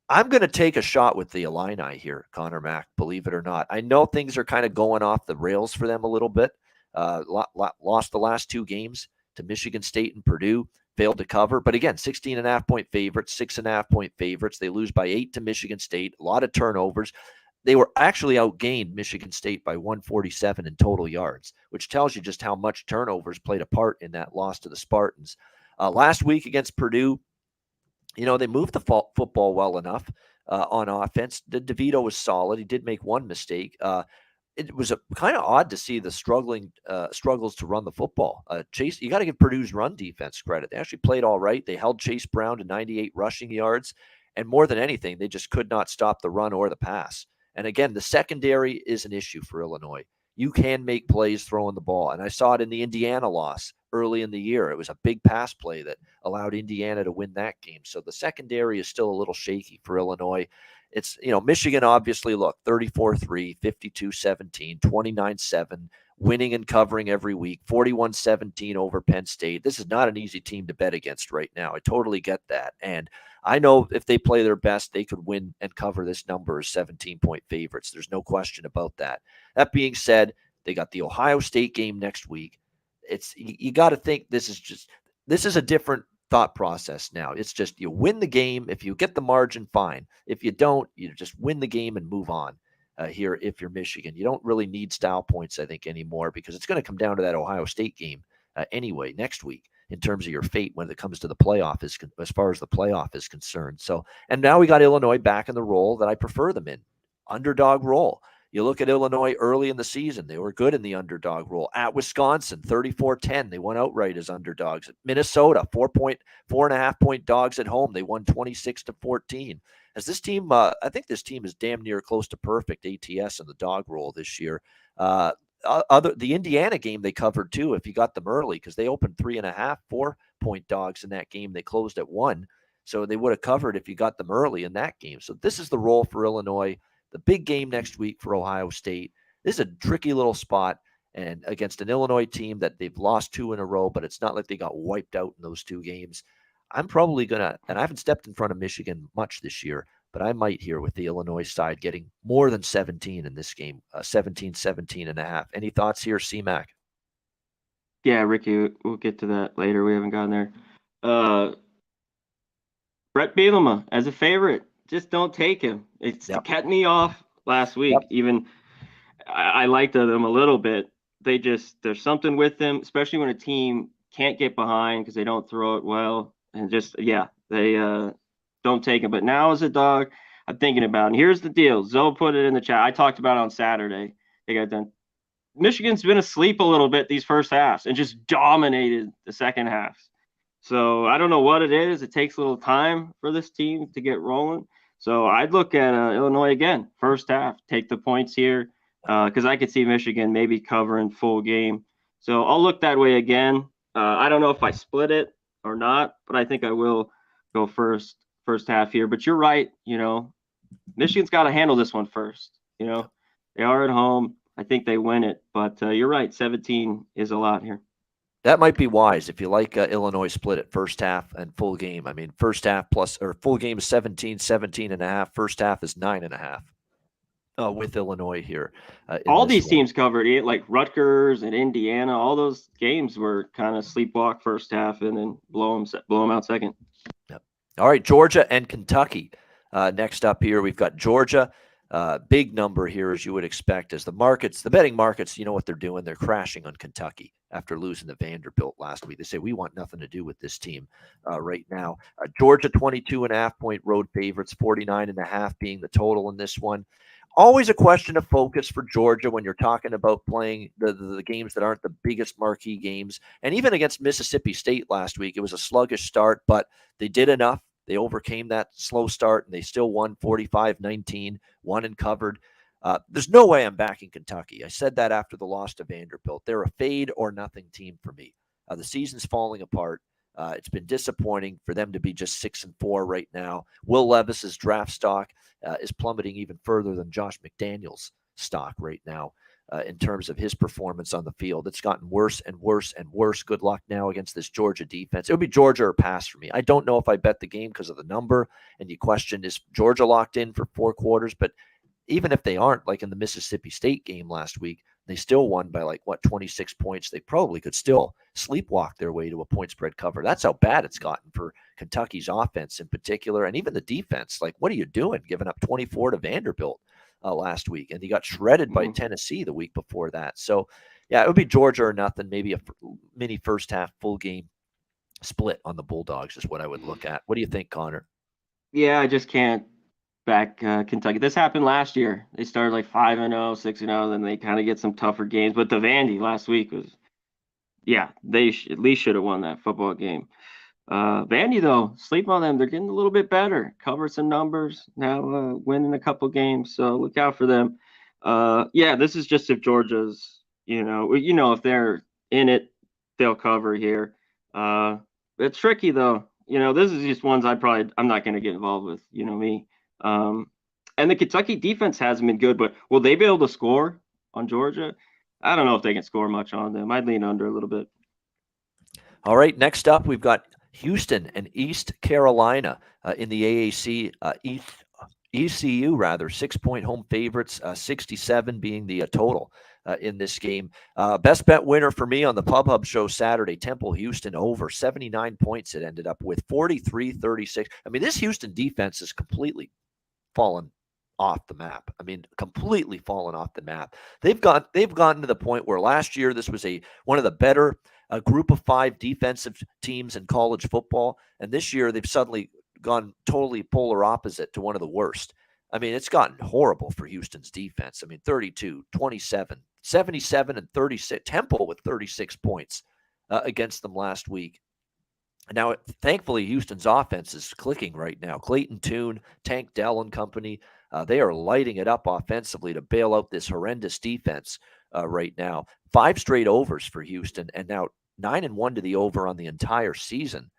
I'm going to take a shot with the Illini here, Conor Mac, believe it or not. I know things are kind of going off the rails for them a little bit. Lost the last 2 games to Michigan State and Purdue, failed to cover. But again, 16.5-point favorites, 6.5-point favorites. They lose by 8 to Michigan State, a lot of turnovers. They were actually outgained Michigan State by 147 in total yards, which tells you just how much turnovers played a part in that loss to the Spartans. Last week against Purdue, they moved the football well enough on offense. DeVito was solid. He did make one mistake. It was kind of odd to see the struggles to run the football. Chase, you got to give Purdue's run defense credit. They actually played all right. They held Chase Brown to 98 rushing yards, and more than anything, they just could not stop the run or the pass. And again, the secondary is an issue for Illinois. You can make plays throwing the ball. And I saw it in the Indiana loss early in the year. It was a big pass play that allowed Indiana to win that game. So the secondary is still a little shaky for Illinois. It's, Michigan, obviously, look, 34-3, 52-17, 29-7, winning and covering every week, 41-17 over Penn State. This is not an easy team to bet against right now. I totally get that. And I know if they play their best, they could win and cover this number as 17-point favorites. There's no question about that. That being said, they got the Ohio State game next week. You got to think this is a different thought process now. It's just you win the game. If you get the margin, fine. If you don't, you just win the game and move on. Here, if you're Michigan, you don't really need style points, I think, anymore, because it's going to come down to that Ohio State game anyway next week in terms of your fate when it comes to the playoff, as far as the playoff is concerned. So, and now we got Illinois back in the role that I prefer them in, underdog role. You look at Illinois early in the season, they were good in the underdog role. At Wisconsin, 34-10, they won outright as underdogs. At Minnesota, 4.5 point dogs at home, they won 26-14. As this team, I think this team is damn near close to perfect ATS in the dog role this year. The Indiana game they covered too, if you got them early, because they opened 3.5, 4-point dogs in that game. They closed at 1. So they would have covered if you got them early in that game. So this is the role for Illinois. The big game next week for Ohio State. This is a tricky little spot, and against an Illinois team that they've lost 2 in a row, but it's not like they got wiped out in those 2 games. I'm probably going to, and I haven't stepped in front of Michigan much this year, but I might here with the Illinois side getting more than 17 in this game, 17-17.5. Any thoughts here, C-Mac? Yeah, Ricky, we'll get to that later. We haven't gotten there. Brett Bielema as a favorite. Just don't take him. It's kept me off last week. Yep. Even I liked them a little bit. There's something with them, especially when a team can't get behind because they don't throw it well. And they don't take him. But now as a dog, I'm thinking about it. And here's the deal. Zoe put it in the chat. I talked about it on Saturday. They got done. Michigan's been asleep a little bit these first halves and just dominated the second halves. So I don't know what it is. It takes a little time for this team to get rolling. So I'd look at Illinois again, first half, take the points here, because I could see Michigan maybe covering full game. So I'll look that way again. I don't know if I split it or not, but I think I will go first half here. But you're right. Michigan's got to handle this one first. They are at home. I think they win it. But you're right. 17 is a lot here. That might be wise if you like Illinois split it first half and full game. I mean, first half plus or full game is 17.5. First half is 9.5 with Illinois here. All these teams covered it, like Rutgers and Indiana. All those games were kind of sleepwalk first half and then blow them out second. Yep. All right, Georgia and Kentucky. Next up here, we've got Georgia. Big number here, as you would expect, as the betting markets, you know what they're doing. They're crashing on Kentucky after losing to Vanderbilt last week. They say, we want nothing to do with this team right now. Georgia, 22.5 point road favorites, 49.5 being the total in this one. Always a question of focus for Georgia when you're talking about playing the games that aren't the biggest marquee games. And even against Mississippi State last week, it was a sluggish start, but they did enough. They overcame that slow start, and they still won 45-19, won and covered. There's no way I'm backing Kentucky. I said that after the loss to Vanderbilt. They're a fade or nothing team for me. The season's falling apart. It's been disappointing for them to be just 6-4 right now. Will Levis's draft stock is plummeting even further than Josh McDaniels' stock right now. In terms of his performance on the field. It's gotten worse and worse and worse. Good luck now against this Georgia defense. It would be Georgia or pass for me. I don't know if I bet the game because of the number, and you question, is Georgia locked in for 4 quarters? But even if they aren't, like in the Mississippi State game last week, they still won by 26 points. They probably could still sleepwalk their way to a point spread cover. That's how bad it's gotten for Kentucky's offense in particular, and even the defense. What are you doing giving up 24 to Vanderbilt last week? And he got shredded by Tennessee the week before that. So, yeah, it would be Georgia or nothing, maybe a mini first half full game split on the Bulldogs is what I would look at. What do you think, Connor? Yeah, I just can't back Kentucky. This happened last year. They started 5-0, 6-0, then they kind of get some tougher games. But the Vandy last week was, they at least should have won that football game. Vandy, though, sleep on them. They're getting a little bit better. Covered some numbers now, winning a couple games. So look out for them. This is just if Georgia's, if they're in it, they'll cover here. It's tricky though. This is just ones I'm not going to get involved with. Me. And the Kentucky defense hasn't been good, but will they be able to score on Georgia? I don't know if they can score much on them. I'd lean under a little bit. All right, next up, we've got Houston and East Carolina in the AAC ECU, 6-point home favorites, 67 being the total in this game. Best bet winner for me on the Pub Hub show Saturday, Temple Houston over 79 points. It ended up with 43-36. I mean, this Houston defense is completely fallen off the map. I mean, completely fallen off the map. They've gotten to the point where last year this was one of the better group of 5 defensive teams in college football, and this year they've suddenly gone totally polar opposite to one of the worst. I mean, it's gotten horrible for Houston's defense. I mean, 32, 27, 77, and 36. Temple with 36 points against them last week. Now, thankfully, Houston's offense is clicking right now. Clayton Tune, Tank Dell and company, they are lighting it up offensively to bail out this horrendous defense right now. 5 straight overs for Houston, and now 9-1 to the over on the entire season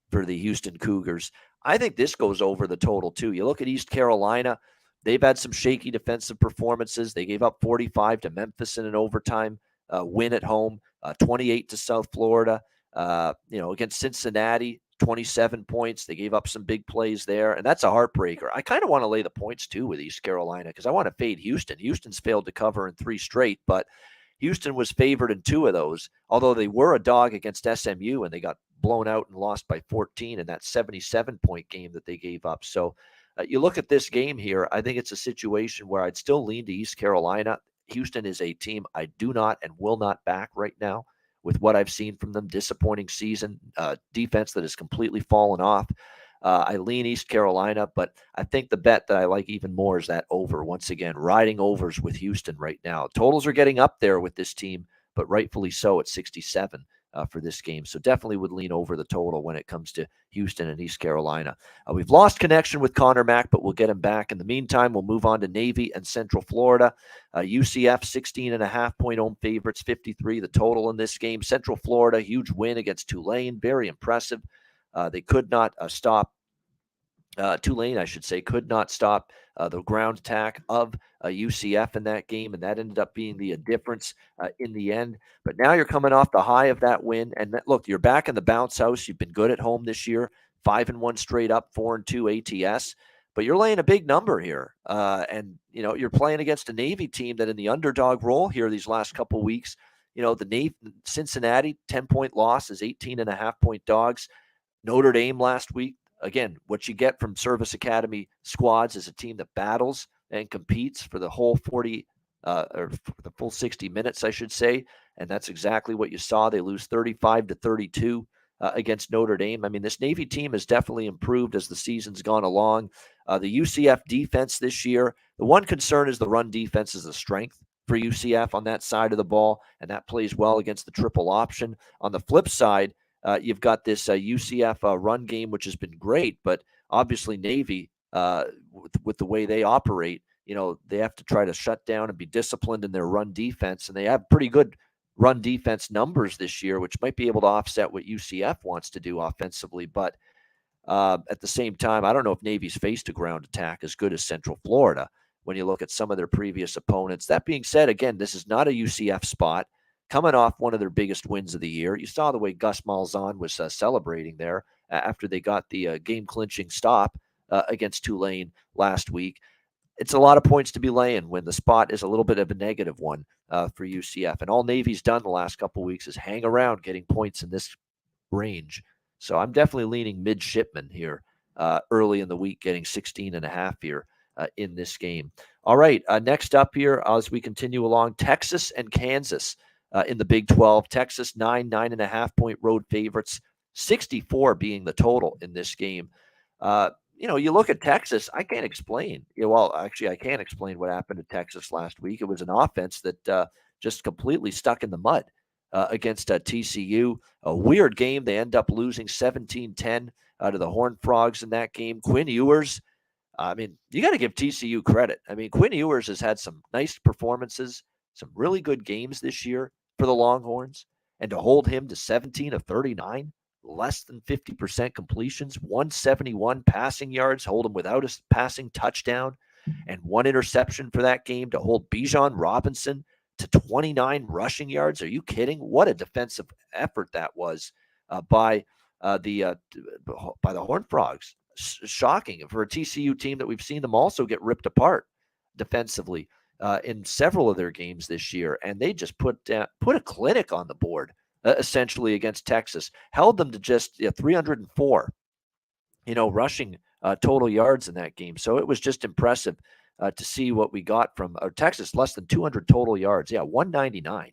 for the Houston Cougars. I think this goes over the total, too. You look at East Carolina, they've had some shaky defensive performances. They gave up 45 to Memphis in an overtime win at home, 28 to South Florida. Against Cincinnati, 27 points. They gave up some big plays there, and that's a heartbreaker. I kind of want to lay the points, too, with East Carolina because I want to fade Houston. Houston's failed to cover in 3 straight, but Houston was favored in 2 of those, although they were a dog against SMU, and they got blown out and lost by 14 in that 77-point game that they gave up. So you look at this game here, I think it's a situation where I'd still lean to East Carolina. Houston is a team I do not and will not back right now with what I've seen from them. Disappointing season, defense that has completely fallen off. I lean East Carolina, but I think the bet that I like even more is that over. Once again, riding overs with Houston right now. Totals are getting up there with this team, but rightfully so at 67 for this game. So definitely would lean over the total when it comes to Houston and East Carolina. We've lost connection with Conor Mac, but we'll get him back. In the meantime, we'll move on to Navy and Central Florida. UCF 16.5-point home favorites, 53 the total in this game. Central Florida, huge win against Tulane, very impressive. They could not stop Tulane, I should say, could not stop the ground attack of UCF in that game, and that ended up being the difference in the end. But now you're coming off the high of that win, and look, you're back in the bounce house. You've been good at home this year, 5-1 straight up, 4-2 ATS. But you're laying a big number here, and you're playing against a Navy team that in the underdog role here these last couple weeks. The Navy, Cincinnati 10-point loss is 18.5-point dogs. Notre Dame last week. Again, what you get from Service Academy squads is a team that battles and competes for the whole 40 or the full 60 minutes, I should say. And that's exactly what you saw. They lose 35-32 against Notre Dame. I mean, this Navy team has definitely improved as the season's gone along. The UCF defense this year, the one concern is the run defense is a strength for UCF on that side of the ball, and that plays well against the triple option. On the flip side, you've got this UCF run game, which has been great, but obviously Navy, with the way they operate, they have to try to shut down and be disciplined in their run defense, and they have pretty good run defense numbers this year, which might be able to offset what UCF wants to do offensively. But at the same time, I don't know if Navy's faced a ground attack as good as Central Florida when you look at some of their previous opponents. That being said, again, this is not a UCF spot. Coming off one of their biggest wins of the year. You saw the way Gus Malzahn was celebrating there after they got the game-clinching stop against Tulane last week. It's a lot of points to be laying when the spot is a little bit of a negative one for UCF. And all Navy's done the last couple of weeks is hang around getting points in this range. So I'm definitely leaning midshipman here early in the week, getting 16.5 here in this game. All right, next up here as we continue along, Texas and Kansas. In the Big 12, Texas 9.5-point road favorites, 64 being the total in this game. You look at Texas, I can't explain. I can't explain what happened to Texas last week. It was an offense that just completely stuck in the mud against TCU. A weird game. They end up losing 17-10 to the Horned Frogs in that game. Quinn Ewers, you got to give TCU credit. Quinn Ewers has had some nice performances, some really good games this year for the Longhorns, and to hold him to 17 of 39, less than 50% completions, 171 passing yards, hold him without a passing touchdown, and 1 interception for that game, to hold Bijan Robinson to 29 rushing yards. Are you kidding? What a defensive effort that was by the Horned Frogs. Shocking for a TCU team that we've seen them also get ripped apart defensively in several of their games this year, and they just put a clinic on the board essentially against Texas. Held them to just 304, rushing total yards in that game. So it was just impressive to see what we got from Texas, less than 200 total yards. Yeah, 199.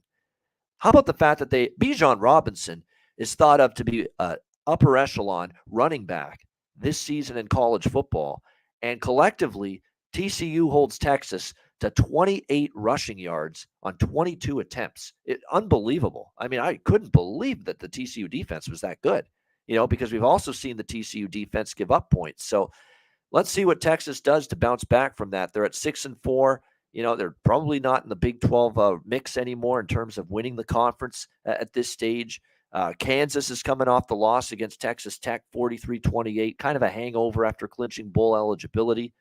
How about the fact that Bijan Robinson is thought of to be upper echelon running back this season in college football, and collectively TCU holds Texas to 28 rushing yards on 22 attempts. Unbelievable. I mean, I couldn't believe that the TCU defense was that good, because we've also seen the TCU defense give up points. So let's see what Texas does to bounce back from that. They're at 6-4. They're probably not in the Big 12 mix anymore in terms of winning the conference at this stage. Kansas is coming off the loss against Texas Tech, 43-28, kind of a hangover after clinching bowl eligibility.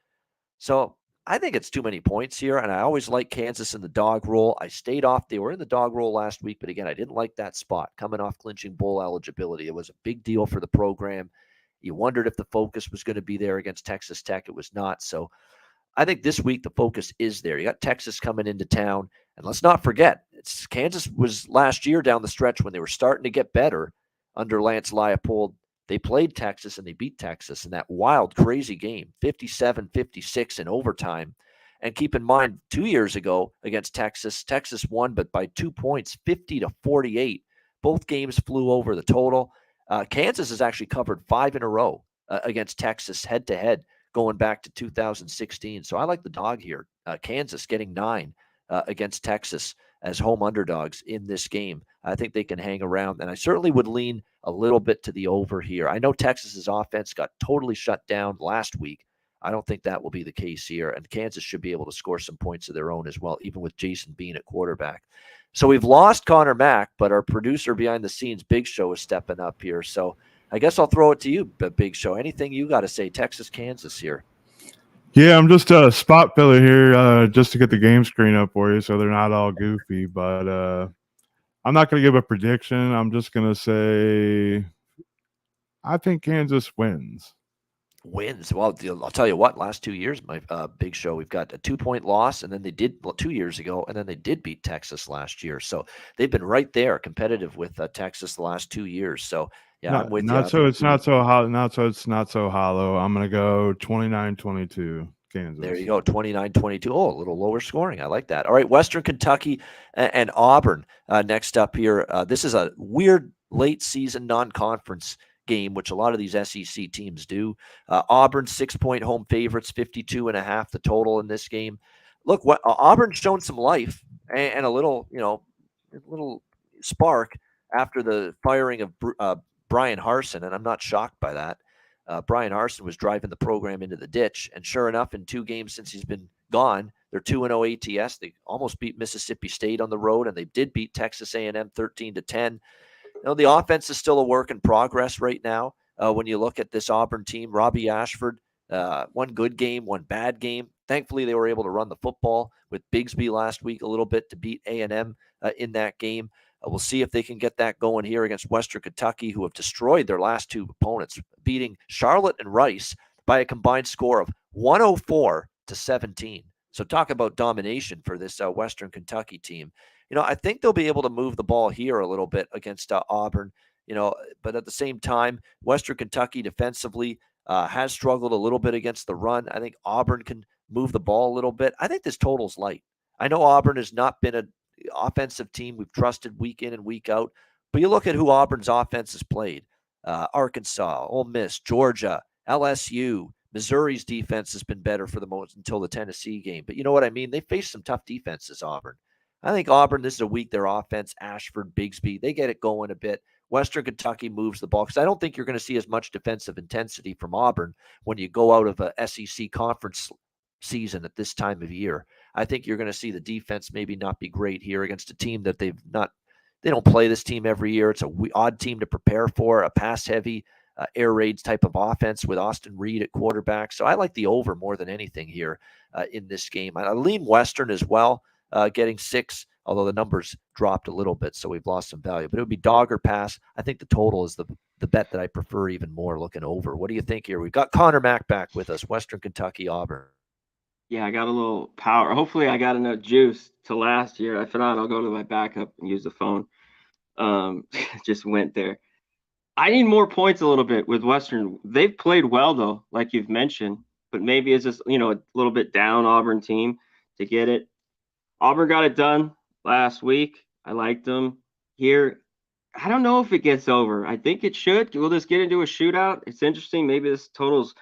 So I think it's too many points here, and I always like Kansas in the dog roll. I stayed off. They were in the dog roll last week, but again, I didn't like that spot coming off clinching bowl eligibility. It was a big deal for the program. You wondered if the focus was going to be there against Texas Tech. It was not. So I think this week the focus is there. You got Texas coming into town. And let's not forget, Kansas was last year down the stretch when they were starting to get better under Lance Leipold. They played Texas and they beat Texas in that wild, crazy game, 57-56 in overtime. And keep in mind, 2 years ago against Texas won, but by 2 points, 50-48. Both games flew over the total. Kansas has actually covered 5 in a row against Texas head-to-head going back to 2016. So I like the dog here. Kansas getting 9 against Texas as home underdogs in this game. I think they can hang around, and I certainly would lean a little bit to the over here. I know Texas's offense got totally shut down last week. I don't think that will be the case here, and Kansas should be able to score some points of their own as well, even with Jason Bean at quarterback. So we've lost Conor Mac, but our producer behind the scenes, Big Show, is stepping up here. So I guess I'll throw it to you, Big Show. Anything you got to say, Texas, Kansas here? Yeah, I'm just a spot filler here just to get the game screen up for you so they're not all goofy. But I'm not going to give a prediction. I'm just going to say I think Kansas wins. Well, I'll tell you what, last 2 years, my Big Show, we've got a 2-point loss, and then they did 2 years ago, and then they did beat Texas last year. So they've been right there competitive with Texas the last 2 years. So yeah, I'm with you. It's not so hollow. I'm going to go 29-22 Kansas. There you go, 29-22. Oh, a little lower scoring. I like that. All right, Western Kentucky and Auburn next up here. This is a weird late season non-conference game, which a lot of these SEC teams do. Auburn 6-point home favorites, 52.5 the total in this game. Look, Auburn's shown some life and a little spark after the firing of Brian Harsin, and I'm not shocked by that. Brian Harsin was driving the program into the ditch, and sure enough, in 2 games since he's been gone, they're 2-0 ATS. They almost beat Mississippi State on the road, and they did beat Texas A&M 13-10. The offense is still a work in progress right now. When you look at this Auburn team, Robbie Ashford, one good game, one bad game. Thankfully, they were able to run the football with Bigsby last week a little bit to beat A&M in that game. We'll see if they can get that going here against Western Kentucky, who have destroyed their last 2 opponents, beating Charlotte and Rice by a combined score of 104-17. So talk about domination for this Western Kentucky team. I think they'll be able to move the ball here a little bit against Auburn, but at the same time, Western Kentucky defensively has struggled a little bit against the run. I think Auburn can move the ball a little bit. I think this total's light. I know Auburn has not been an offensive team we've trusted week in and week out, but you look at who Auburn's offense has played. Arkansas, Ole Miss, Georgia, LSU, Missouri's defense has been better for the most until the Tennessee game. But you know what I mean? They faced some tough defenses, Auburn. I think Auburn, this is a week, their offense, Ashford, Bigsby, they get it going a bit. Western Kentucky moves the ball because I don't think you're going to see as much defensive intensity from Auburn when you go out of a SEC conference season at this time of year. I think you're going to see the defense maybe not be great here against a team that they don't play this team every year. It's an odd team to prepare for, a pass-heavy, air raids type of offense with Austin Reed at quarterback. So I like the over more than anything here in this game. I lean Western as well. getting 6, although the numbers dropped a little bit, so we've lost some value. But it would be dog or pass. I think the total is the bet that I prefer even more, looking over. What do you think here? We've got Conor Mac back with us, Western Kentucky, Auburn. Yeah, I got a little power. Hopefully, I got enough juice to last year. If not, I'll go to my backup and use the phone. Just went there. I need more points a little bit with Western. They've played well, though, like you've mentioned, but maybe it's just, a little bit down Auburn team to get it. Auburn got it done last week. I liked them here. I don't know if it gets over. I think it should. We'll just get into a shootout. It's interesting. Maybe this total's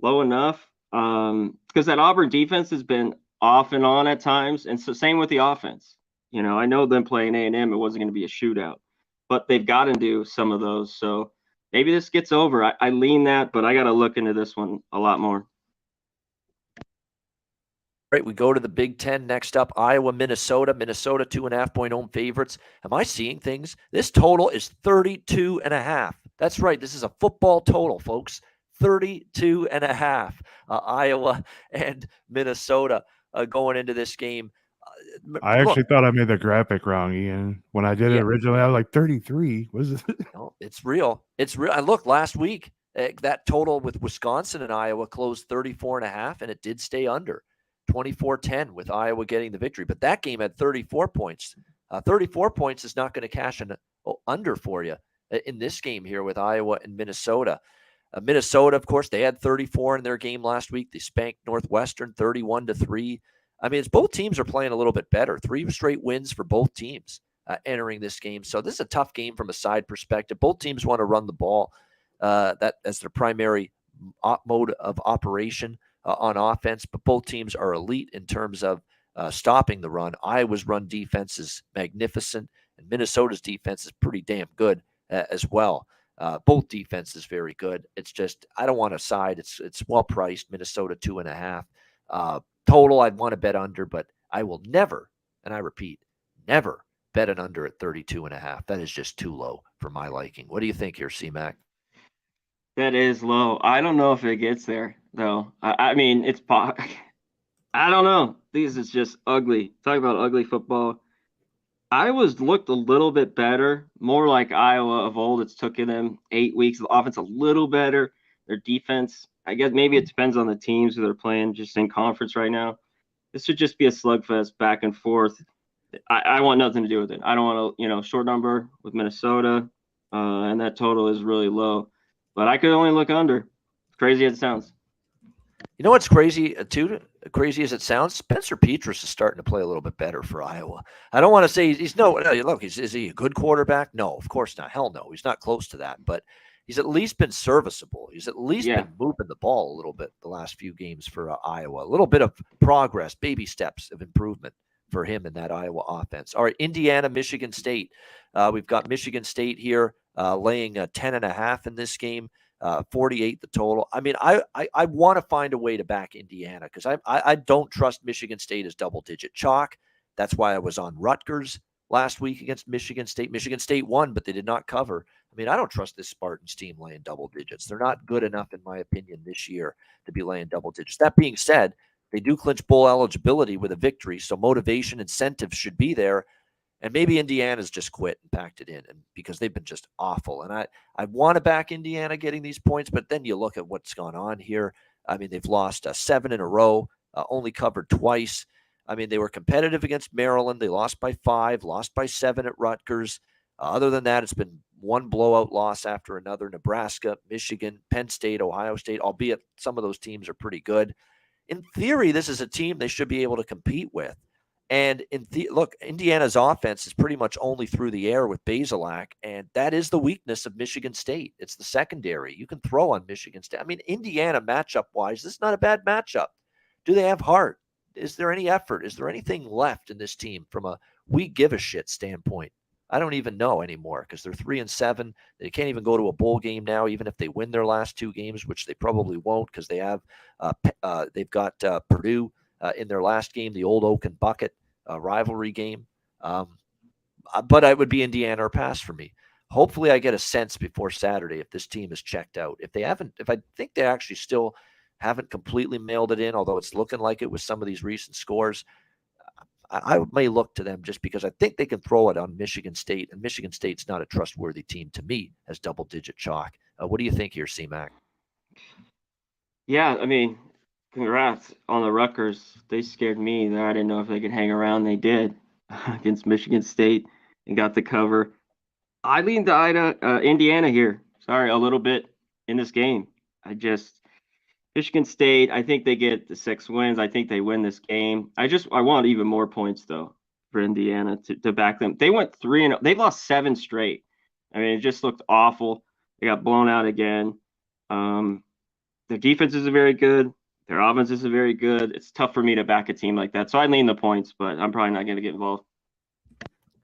low enough because that Auburn defense has been off and on at times, and so same with the offense. I know them playing A&M, it wasn't going to be a shootout, but they've got to do some of those. So maybe this gets over. I lean that, but I got to look into this one a lot more. Right, we go to the Big Ten next up. Iowa, Minnesota. Minnesota 2.5-point home favorites. Am I seeing things? This total is 32.5. That's right. This is a football total, folks. 32.5. Iowa and Minnesota going into this game. I actually thought I made the graphic wrong, Ian. When I did it originally, I was like 33. What is it? No, it's real. It's real. I looked last week. That total with Wisconsin and Iowa closed 34.5, and it did stay under. 24-10 with Iowa getting the victory. But that game had 34 points. 34 points is not going to cash an under for you in this game here with Iowa and Minnesota. Minnesota, of course, they had 34 in their game last week. They spanked Northwestern 31-3. I mean, both teams are playing a little bit better. 3 straight wins for both teams entering this game. So this is a tough game from a side perspective. Both teams want to run the ball that as their primary mode of operation on offense, but both teams are elite in terms of stopping the run. Iowa's run defense is magnificent, and Minnesota's defense is pretty damn good as well. Both defenses very good. It's just I don't want to side. It's well priced. Minnesota 2.5 total. I'd want to bet under, but I will never, and I repeat, never bet an under at 32.5. That is just too low for my liking. What do you think here, C-Mac? That is low. I don't know if it gets there, though. I mean, I don't know. This is just ugly. Talk about ugly football. Iowa's looked a little bit better, more like Iowa of old. It's taken them 8 weeks. The offense a little better. Their defense, I guess maybe it depends on the teams who they're playing just in conference right now. This should just be a slugfest back and forth. I want nothing to do with it. I don't want to, short number with Minnesota, and that total is really low. But I could only look under. Crazy as it sounds. You know what's crazy, too? Crazy as it sounds, Spencer Petras is starting to play a little bit better for Iowa. I don't want to say is he a good quarterback? No, of course not. Hell no. He's not close to that. But he's at least been serviceable. He's at least been moving the ball a little bit the last few games for Iowa. A little bit of progress, baby steps of improvement for him in that Iowa offense. All right, Indiana, Michigan State. We've got Michigan State here laying 10.5 in this game. 48 the total. I mean, I want to find a way to back Indiana because I don't trust Michigan State as double-digit chalk. That's why I was on Rutgers last week against Michigan State. Michigan State won, but they did not cover. I mean, I don't trust this Spartans team laying double digits. They're not good enough, in my opinion, this year to be laying double digits. That being said, they do clinch bowl eligibility with a victory, so motivation, incentives should be there. And maybe Indiana's just quit and packed it in and because they've been just awful. And I want to back Indiana getting these points, but then you look at what's gone on here. I mean, they've lost 7 in a row, only covered twice. I mean, they were competitive against Maryland. They lost by 5, lost by 7 at Rutgers. Other than that, it's been one blowout loss after another. Nebraska, Michigan, Penn State, Ohio State, albeit some of those teams are pretty good. In theory, this is a team they should be able to compete with. And look, Indiana's offense is pretty much only through the air with Bazelak, and that is the weakness of Michigan State. It's the secondary. You can throw on Michigan State. I mean, Indiana matchup-wise, this is not a bad matchup. Do they have heart? Is there any effort? Is there anything left in this team from a we-give-a-shit standpoint? I don't even know anymore because they're 3-7. They can't even go to a bowl game now, even if they win their last 2 games, which they probably won't because they have they've got Purdue in their last game, the Old Oak and Bucket rivalry game. But it would be Indiana or pass for me. Hopefully I get a sense before Saturday if this team is checked out. If I think they actually still haven't completely mailed it in, although it's looking like it with some of these recent scores, I may look to them just because I think they can throw it on Michigan State, and Michigan State's not a trustworthy team to me as double-digit chalk. What do you think here, C-Mac? Yeah, I mean, congrats on the Rutgers. They scared me there. I didn't know if they could hang around. They did against Michigan State and got the cover. I lean to Indiana here. Sorry, a little bit in this game. Michigan State, I think they get the 6 wins. I think they win this game. I want even more points, though, for Indiana to back them. They went 3-0. They've lost 7 straight. I mean, it just looked awful. They got blown out again. Their defense isn't very good. Their offense isn't very good. It's tough for me to back a team like that. So I lean the points, but I'm probably not going to get involved.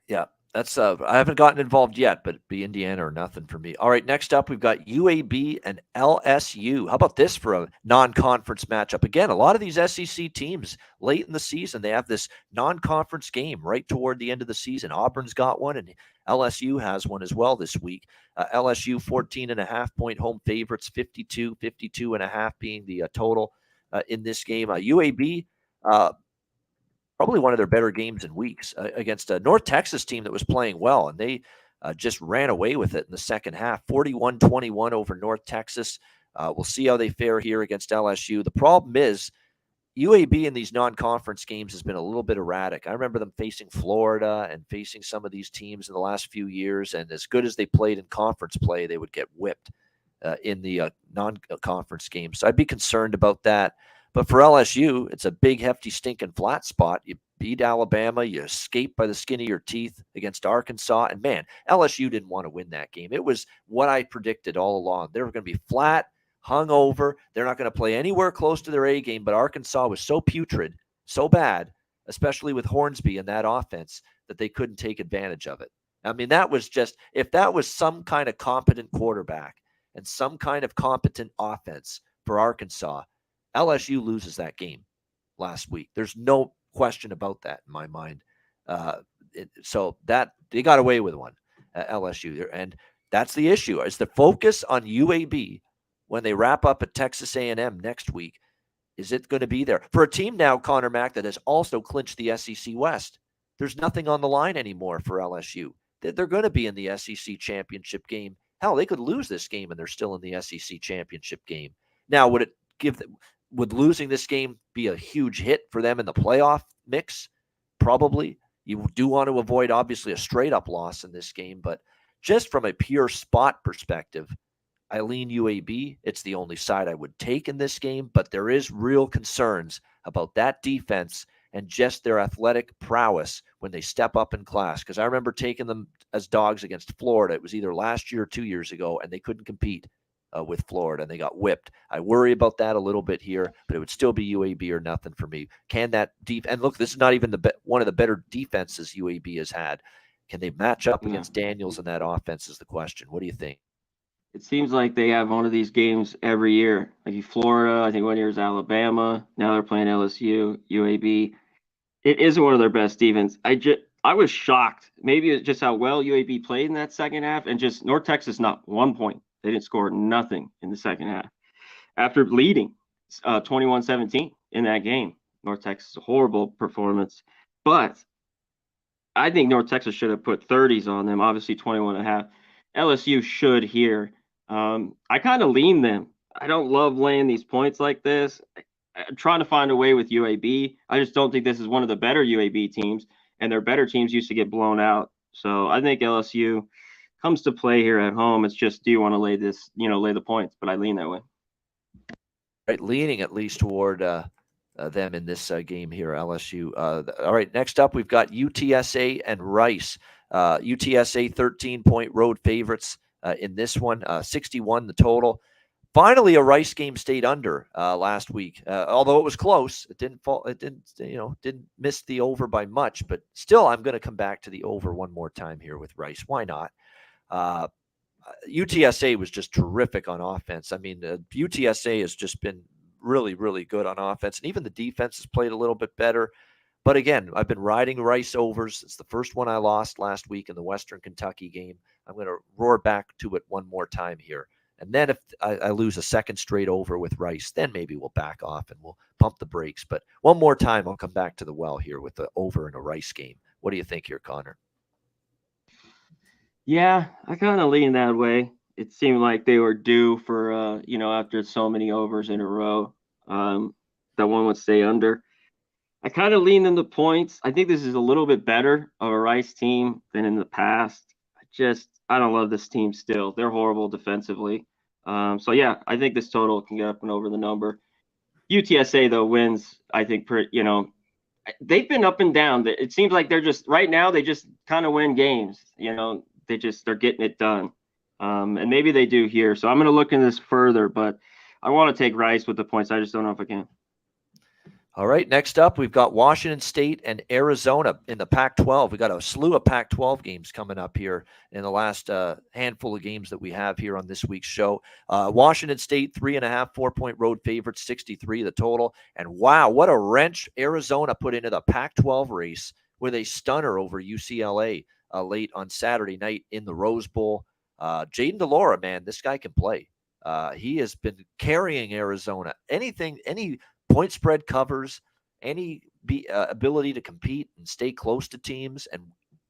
Yeah, that's I haven't gotten involved yet, but it'd be Indiana or nothing for me. All right, next up, we've got UAB and LSU. How about this for a non-conference matchup? Again, a lot of these SEC teams late in the season, they have this non-conference game right toward the end of the season. Auburn's got one, and LSU has one as well this week. LSU 14.5-point home favorites, 52.5 being the total in this game. UAB, probably one of their better games in weeks against a North Texas team that was playing well, and they just ran away with it in the second half, 41-21 over North Texas. We'll see how they fare here against LSU. The problem is UAB in these non-conference games has been a little bit erratic. I remember them facing Florida and facing some of these teams in the last few years, and as good as they played in conference play, they would get whipped in the non-conference games. So I'd be concerned about that. But for LSU, it's a big, hefty, stinking flat spot. You beat Alabama. You escape by the skin of your teeth against Arkansas. And, man, LSU didn't want to win that game. It was what I predicted all along. They were going to be flat, hungover. They're not going to play anywhere close to their A game. But Arkansas was so putrid, so bad, especially with Hornsby in that offense, that they couldn't take advantage of it. I mean, that was just – if that was some kind of competent quarterback and some kind of competent offense for Arkansas – LSU loses that game last week. There's no question about that in my mind. So that they got away with one, LSU, and that's the issue. Is the focus on UAB when they wrap up at Texas A&M next week? Is it going to be there for a team now, Conor Mac, that has also clinched the SEC West? There's nothing on the line anymore for LSU. They're going to be in the SEC championship game. Hell, they could lose this game and they're still in the SEC championship game. Now, would losing this game be a huge hit for them in the playoff mix? Probably. You do want to avoid, obviously, a straight-up loss in this game, but just from a pure spot perspective, I lean UAB. It's the only side I would take in this game, but there is real concerns about that defense and just their athletic prowess when they step up in class, because I remember taking them as dogs against Florida. It was either last year or 2 years ago, and they couldn't compete with Florida, and they got whipped. I worry about that a little bit here, but it would still be UAB or nothing for me. Can that and look, this is not even one of the better defenses UAB has had. Can they match up against Daniels in that offense is the question. What do you think? It seems like they have one of these games every year. Like Florida, I think one year is Alabama. Now they're playing LSU, UAB. It isn't one of their best defense. I was shocked. Maybe it's just how well UAB played in that second half, and just North Texas not 1 point. They didn't score nothing in the second half. After leading 21-17 in that game, North Texas, a horrible performance. But I think North Texas should have put 30s on them, obviously 21.5. LSU should here. I kind of lean them. I don't love laying these points like this. I'm trying to find a way with UAB. I just don't think this is one of the better UAB teams, and their better teams used to get blown out. So I think LSU comes to play here at home. It's just, do you want to lay the points? But I lean that way. Right, leaning at least toward them in this game here, LSU. All right, next up, we've got UTSA and Rice. UTSA 13-point road favorites in this one, 61 the total. Finally, a Rice game stayed under last week, although it was close. It didn't fall. It didn't miss the over by much. But still, I'm going to come back to the over one more time here with Rice. Why not? UTSA was just terrific on offense. I mean, UTSA has just been really, really good on offense, and even the defense has played a little bit better. But again, I've been riding Rice overs. It's the first one I lost last week in the Western Kentucky game. I'm going to roar back to it one more time here And then if I lose a second straight over with Rice, then maybe we'll back off and we'll pump the brakes. But one more time, I'll come back to the well here with the over in a Rice game. What do you think here, Connor? Yeah, I kind of lean that way. It seemed like they were due for, after so many overs in a row, that one would stay under. I kind of lean in the points. I think this is a little bit better of a Rice team than in the past. I don't love this team still. They're horrible defensively. So yeah, I think this total can get up and over the number. UTSA though wins, I think, they've been up and down. It seems like they're just right now, they just kind of win games. They're getting it done. And maybe they do here. So I'm going to look into this further, but I want to take Rice with the points. I just don't know if I can. All right, next up, we've got Washington State and Arizona in the Pac-12. We got a slew of Pac-12 games coming up here in the last handful of games that we have here on this week's show. Washington State, 3.5, 4-point road favorites, 63 the total. And wow, what a wrench Arizona put into the Pac-12 race with a stunner over UCLA late on Saturday night in the Rose Bowl. Jaden DeLora, man, this guy can play. He has been carrying Arizona. Any point spread covers, any ability to compete and stay close to teams and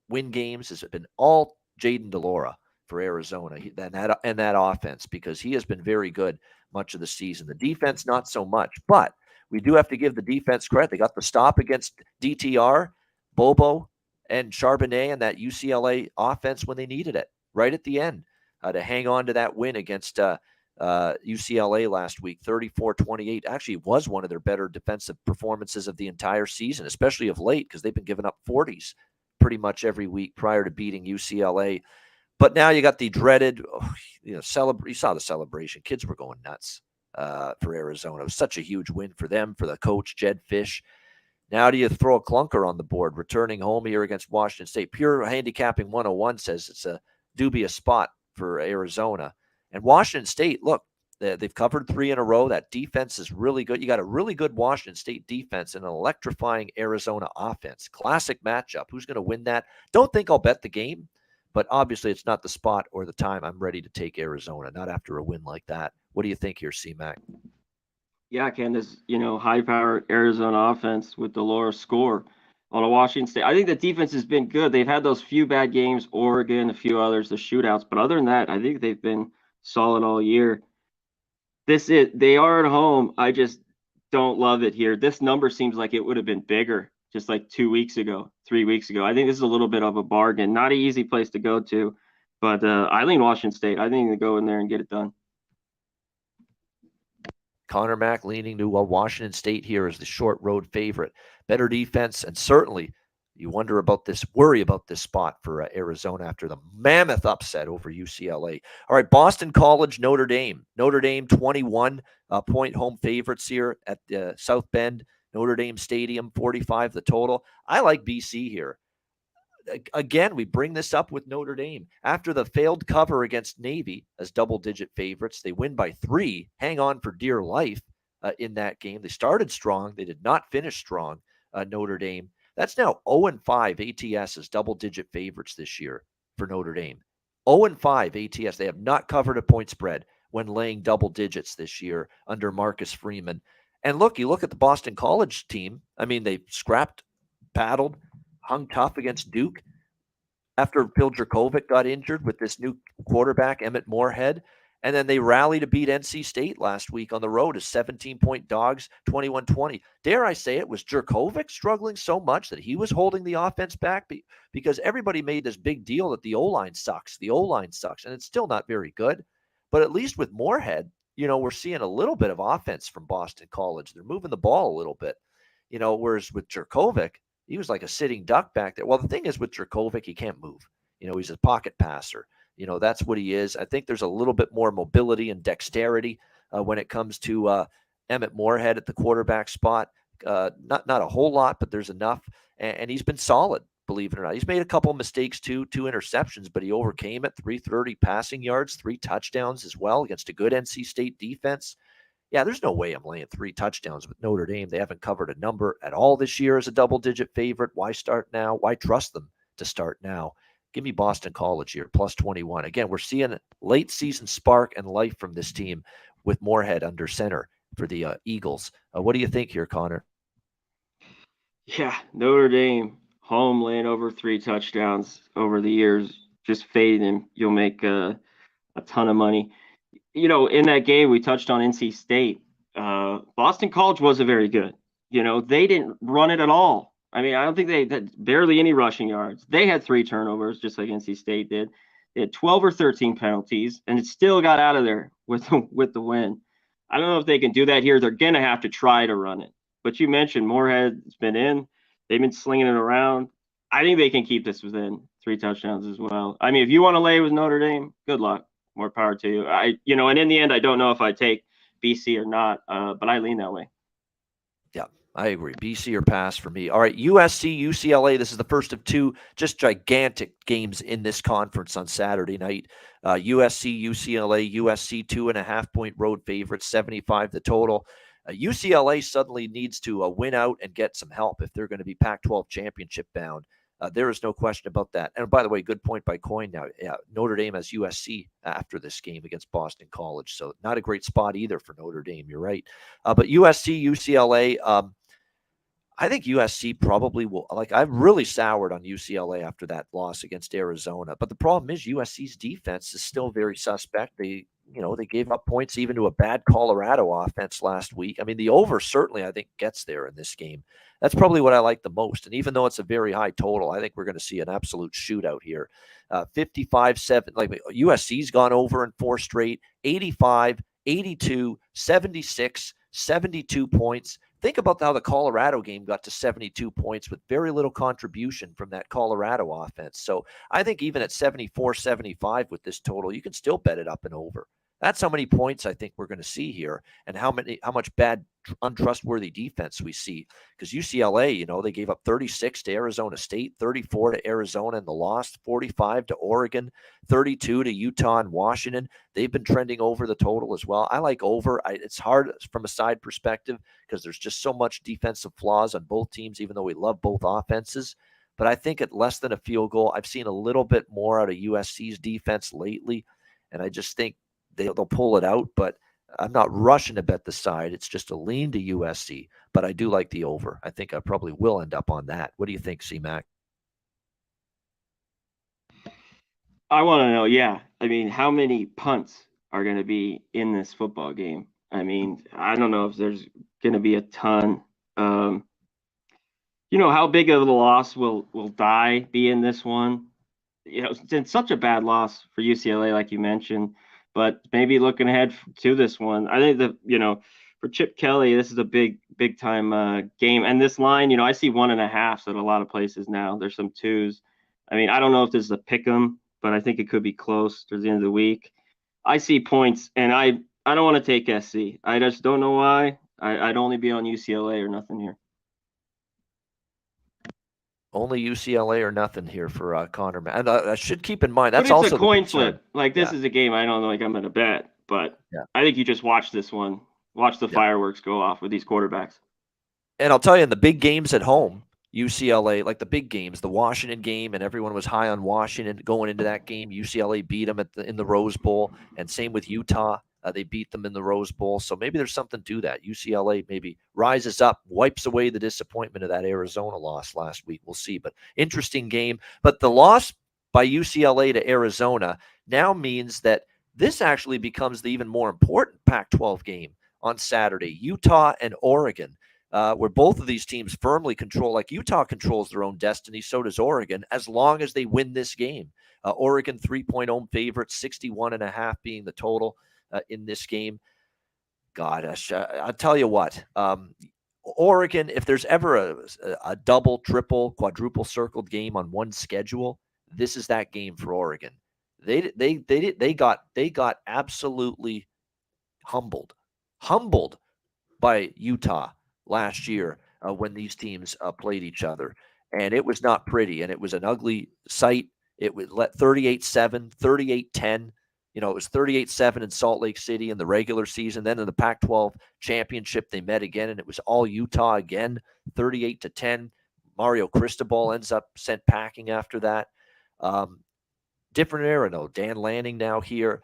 win games has been all Jaden DeLora for Arizona and that offense, because he has been very good much of the season. The defense, not so much, but we do have to give the defense credit. They got the stop against DTR, Bobo, and Charbonnet and that UCLA offense when they needed it right at the end to hang on to that win against UCLA last week, 34-28. Actually was one of their better defensive performances of the entire season, especially of late, because they've been giving up 40s pretty much every week prior to beating UCLA. But now you got the dreaded, you saw the celebration. Kids were going nuts for Arizona. It was such a huge win for them, for the coach, Jed Fish. Now do you throw a clunker on the board, returning home here against Washington State? Pure Handicapping 101 says it's a dubious spot for Arizona. And Washington State, look, they've covered 3 in a row. That defense is really good. You got a really good Washington State defense and an electrifying Arizona offense. Classic matchup. Who's going to win that? Don't think I'll bet the game, but obviously it's not the spot or the time I'm ready to take Arizona, not after a win like that. What do you think here, C-Mac? Yeah, Ken, this, high-powered Arizona offense with the lower score on a Washington State. I think the defense has been good. They've had those few bad games, Oregon, a few others, the shootouts. But other than that, I think they've been solid all year. They are at home. I just don't love it here. This number seems like it would have been bigger just like 2 weeks ago, 3 weeks ago. I think this is a little bit of a bargain. Not an easy place to go to, but I lean Washington State. I think they go in there and get it done. Conor Mac leaning to Washington State here as the short road favorite. Better defense, and certainly you worry about this spot for Arizona after the mammoth upset over UCLA. All right, Boston College, Notre Dame. Notre Dame 21-point home favorites here at South Bend, Notre Dame Stadium, 45 the total. I like BC here. Again, we bring this up with Notre Dame. After the failed cover against Navy as double-digit favorites, they win by 3, hang on for dear life in that game. They started strong. They did not finish strong, Notre Dame. That's now 0-5 ATS as double-digit favorites this year for Notre Dame. 0-5 ATS. They have not covered a point spread when laying double digits this year under Marcus Freeman. And you look at the Boston College team. I mean, they scrapped, battled, hung tough against Duke after Phil Dracovic got injured with this new quarterback, Emmett Moorhead. And then they rallied to beat NC State last week on the road as 17-point dogs, 21-20. Dare I say it, was Dracovic struggling so much that he was holding the offense back? Because everybody made this big deal that the O-line sucks. The O-line sucks, and it's still not very good. But at least with Moorhead, we're seeing a little bit of offense from Boston College. They're moving the ball a little bit. Whereas with Dracovic, he was like a sitting duck back there. Well, the thing is with Dracovic, he can't move. He's a pocket passer. That's what he is. I think there's a little bit more mobility and dexterity when it comes to Emmett Moorhead at the quarterback spot. Not a whole lot, but there's enough. And he's been solid, believe it or not. He's made a couple mistakes too, 2 interceptions, but he overcame it. 330 passing yards, 3 touchdowns as well against a good NC State defense. Yeah, there's no way I'm laying 3 touchdowns with Notre Dame. They haven't covered a number at all this year as a double-digit favorite. Why start now? Why trust them to start now? Give me Boston College here, plus 21. Again, we're seeing late season spark and life from this team with Moorhead under center for the Eagles. What do you think here, Connor? Yeah, Notre Dame home laying over 3 touchdowns over the years. Just fade him. You'll make a ton of money. In that game, we touched on NC State. Boston College wasn't very good. They didn't run it at all. I mean, I don't think they had barely any rushing yards. They had 3 turnovers, just like NC State did. They had 12 or 13 penalties, and it still got out of there with the win. I don't know if they can do that here. They're going to have to try to run it. But you mentioned Moorhead's been in. They've been slinging it around. I think they can keep this within 3 touchdowns as well. I mean, if you want to lay with Notre Dame, good luck. More power to you. And in the end, I don't know if I take BC or not, but I lean that way. Yeah, I agree. BC or pass for me. All right, USC, UCLA. This is the first of 2 just gigantic games in this conference on Saturday night. USC, UCLA, USC 2.5-point road favorites, 75 the total. UCLA suddenly needs to win out and get some help if they're going to be Pac-12 championship bound. There is no question about that. And by the way, good point by Coin now. Yeah, Notre Dame has USC after this game against Boston College. So not a great spot either for Notre Dame. You're right. But USC, UCLA, I think USC probably will. I've really soured on UCLA after that loss against Arizona. But the problem is USC's defense is still very suspect. They gave up points even to a bad Colorado offense last week. I mean, the over certainly, I think, gets there in this game. That's probably what I like the most. And even though it's a very high total, I think we're going to see an absolute shootout here. 55-7, USC's gone over in 4 straight, 85, 82, 76, 72 points. Think about how the Colorado game got to 72 points with very little contribution from that Colorado offense. So I think even at 74-75 with this total, you can still bet it up and over. That's how many points I think we're going to see here, and how much bad, untrustworthy defense we see. Because UCLA, they gave up 36 to Arizona State, 34 to Arizona in the loss, 45 to Oregon, 32 to Utah and Washington. They've been trending over the total as well. I like over. It's hard from a side perspective because there's just so much defensive flaws on both teams, even though we love both offenses. But I think at less than a field goal, I've seen a little bit more out of USC's defense lately, and I just think they'll pull it out, but I'm not rushing to bet the side. It's just a lean to USC, but I do like the over. I think I probably will end up on that. What do you think, C-Mac? I want to know, yeah. I mean, how many punts are going to be in this football game? I mean, I don't know if there's going to be a ton. How big of a loss will Dye be in this one? It's such a bad loss for UCLA, like you mentioned. But maybe looking ahead to this one, I think for Chip Kelly, this is a big time game. And this line, I see 1.5 at a lot of places now. There's some 2s. I mean, I don't know if this is a pick 'em, but I think it could be close towards the end of the week. I see points, and I don't want to take SC. I just don't know why. I'd only be on UCLA or nothing here. Only UCLA or nothing here for Conor Mac. And I should keep in mind that's but it's also a coin flip. This is a game I don't know. I'm going to bet, but I think you just watch this one. Watch the fireworks go off with these quarterbacks. And I'll tell you, in the big games at home, UCLA, like the big games, the Washington game, and everyone was high on Washington going into that game. UCLA beat them in the Rose Bowl, and same with Utah. They beat them in the Rose Bowl. So maybe there's something to that. UCLA maybe rises up, wipes away the disappointment of that Arizona loss last week. We'll see. But interesting game. But the loss by UCLA to Arizona now means that this actually becomes the even more important Pac-12 game on Saturday. Utah and Oregon, where both of these teams firmly control. Like Utah controls their own destiny, so does Oregon, as long as they win this game. Oregon 3-point home favorite, 61.5 being the total. In this game. Gosh, I'll tell you what, Oregon, if there's ever a double, triple, quadruple circled game on one schedule, this is that game for Oregon. They got absolutely humbled by Utah last year when these teams played each other, and it was not pretty, and it was an ugly sight. It was 38-7, 38-10. It was 38-7 in Salt Lake City in the regular season. Then in the Pac-12 championship, they met again, and it was all Utah again, 38-10. Mario Cristobal ends up sent packing after that. Different era, though. Dan Lanning now here.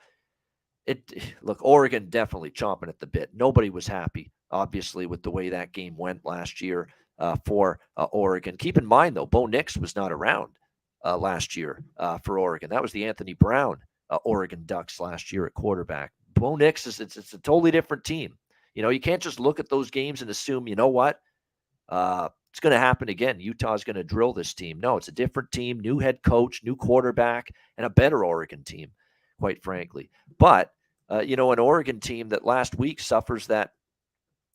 Look, Oregon definitely chomping at the bit. Nobody was happy, obviously, with the way that game went last year for Oregon. Keep in mind, though, Bo Nix was not around last year for Oregon. That was the Anthony Brown Oregon Ducks last year at quarterback. Bo Nix it's a totally different team. You can't just look at those games and assume, you know what, it's going to happen again. Utah's going to drill this team. No, it's a different team, new head coach, new quarterback, and a better Oregon team, quite frankly. But an Oregon team that last week suffers that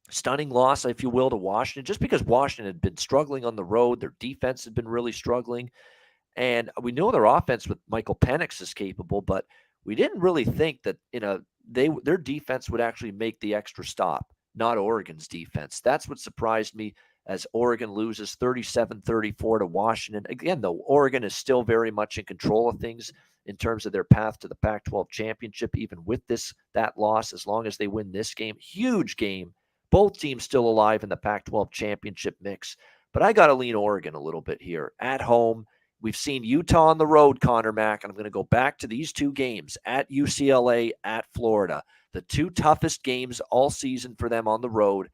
stunning loss, if you will, to Washington, just because Washington had been struggling on the road. Their defense had been really struggling. And we know their offense with Michael Penix is capable, but we didn't really think that, their defense would actually make the extra stop, not Oregon's defense. That's what surprised me as Oregon loses 37-34 to Washington. Again, though, Oregon is still very much in control of things in terms of their path to the Pac-12 championship, even with that loss, as long as they win this game. Huge game. Both teams still alive in the Pac-12 championship mix. But I got to lean Oregon a little bit here. At home, we've seen Utah on the road, Conor Mac, and I'm going to go back to these two games, at UCLA, at Florida. The two toughest games all season for them on the road.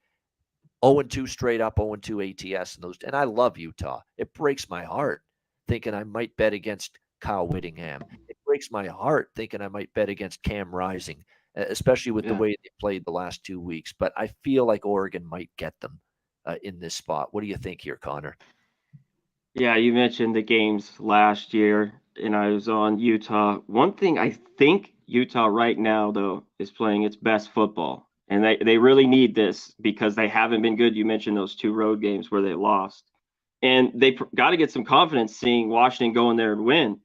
0-2 straight up, 0-2 ATS. And I love Utah. It breaks my heart thinking I might bet against Kyle Whittingham. It breaks my heart thinking I might bet against Cam Rising, especially with the way they played the last 2 weeks. But I feel like Oregon might get them in this spot. What do you think here, Connor? Yeah, you mentioned the games last year, and I was on Utah. One thing I think Utah right now, though, is playing its best football. And they really need this because they haven't been good. You mentioned those 2 road games where they lost. And they got to get some confidence seeing Washington go in there and win.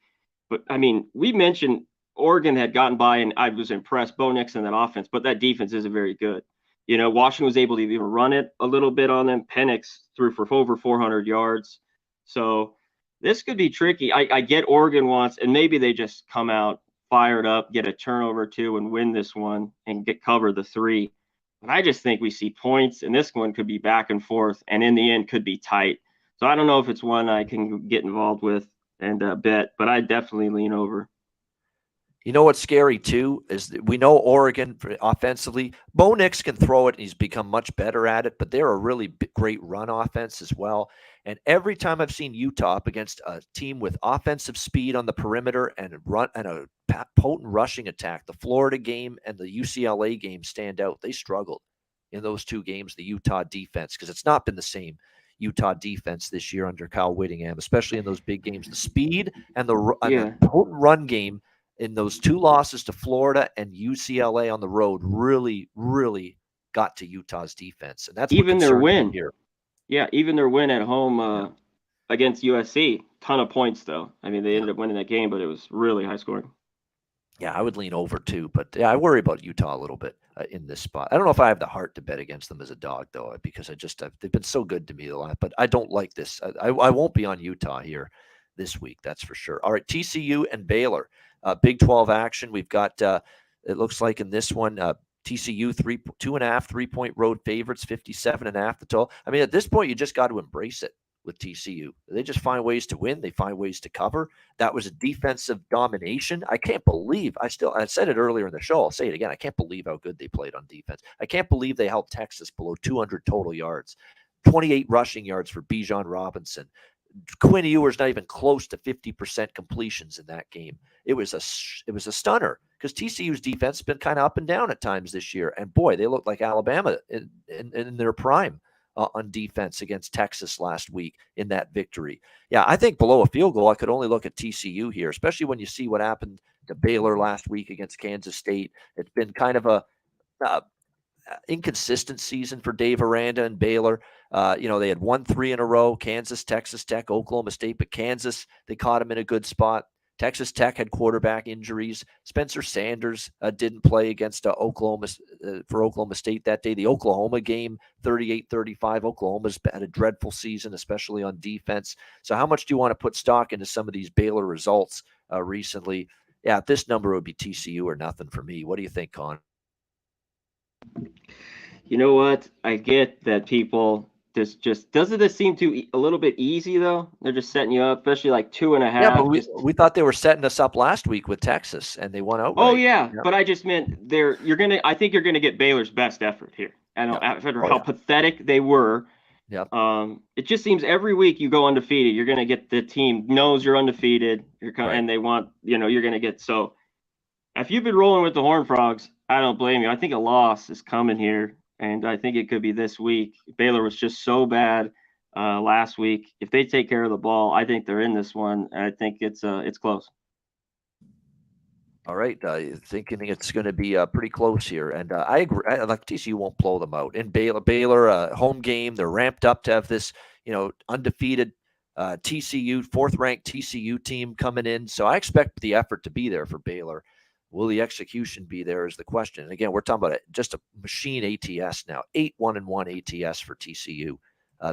But, I mean, we mentioned Oregon had gotten by, and I was impressed. Bo Nix in that offense, but that defense isn't very good. Washington was able to even run it a little bit on them. Penix threw for over 400 yards. So this could be tricky. I get Oregon wants, and maybe they just come out fired up, get a turnover or 2, and win this one and cover the 3. But I just think we see points, and this one could be back and forth, and in the end could be tight. So I don't know if it's one I can get involved with and bet, but I definitely lean over. You know what's scary, too, is that we know Oregon offensively. Bo Nix can throw it, and he's become much better at it, but they're a really great run offense as well. And every time I've seen Utah up against a team with offensive speed on the perimeter and a potent rushing attack, the Florida game and the UCLA game stand out. They struggled in those 2 games, the Utah defense, because it's not been the same Utah defense this year under Kyle Whittingham, especially in those big games. The speed and the potent run game in those 2 losses to Florida and UCLA on the road really, really got to Utah's defense. And that's even their win here. Yeah, even their win at home against USC, ton of points, though. I mean, they ended up winning that game, but it was really high scoring. Yeah, I would lean over, too. But, yeah, I worry about Utah a little bit in this spot. I don't know if I have the heart to bet against them as a dog, though, because they've been so good to me a lot. But I don't like this. I won't be on Utah here this week, that's for sure. All right, TCU and Baylor. Big 12 action. We've got, it looks like in this one, TCU 2.5 3-point road favorites, 57.5 the total. I mean, at this point, you just got to embrace it with TCU. They just find ways to win. They find ways to cover. That was a defensive domination. I can't believe I said it earlier in the show. I'll say it again. I can't believe how good they played on defense. I can't believe they held Texas below 200 total yards, 28 rushing yards for Bijan Robinson. Quinn Ewers not even close to 50% completions in that game. It was a stunner because TCU's defense has been kind of up and down at times this year. And boy, they looked like Alabama in their prime on defense against Texas last week in that victory. Yeah, I think below a field goal, I could only look at TCU here, especially when you see what happened to Baylor last week against Kansas State. It's been kind of a inconsistent season for Dave Aranda and Baylor. They had won 3 in a row, Kansas, Texas Tech, Oklahoma State, but Kansas, they caught him in a good spot. Texas Tech had quarterback injuries. Spencer Sanders didn't play against Oklahoma for Oklahoma State that day. The Oklahoma game, 38-35. Oklahoma's had a dreadful season, especially on defense. So how much do you want to put stock into some of these Baylor results recently? Yeah, this number would be TCU or nothing for me. What do you think, Con? You know what? I get that people doesn't this seem a little bit easy though? They're just setting you up, especially like 2.5. Yeah, but we thought they were setting us up last week with Texas, and they won outright. Oh yeah, but I just meant I think you're gonna get Baylor's best effort here. I know after how pathetic they were. Yeah. It just seems every week you go undefeated, you're gonna get the team knows you're undefeated. And they want you're gonna get so. If you've been rolling with the Horned Frogs, I don't blame you. I think a loss is coming here, and I think it could be this week. Baylor was just so bad last week. If they take care of the ball, I think they're in this one. I think it's close. All right, thinking it's going to be pretty close here, and I agree. Like TCU won't blow them out. In Baylor, home game, they're ramped up to have this, undefeated TCU, fourth-ranked TCU team coming in. So I expect the effort to be there for Baylor. Will the execution be there is the question. And again, we're talking about just a machine ATS now, 8-1-1 ATS for TCU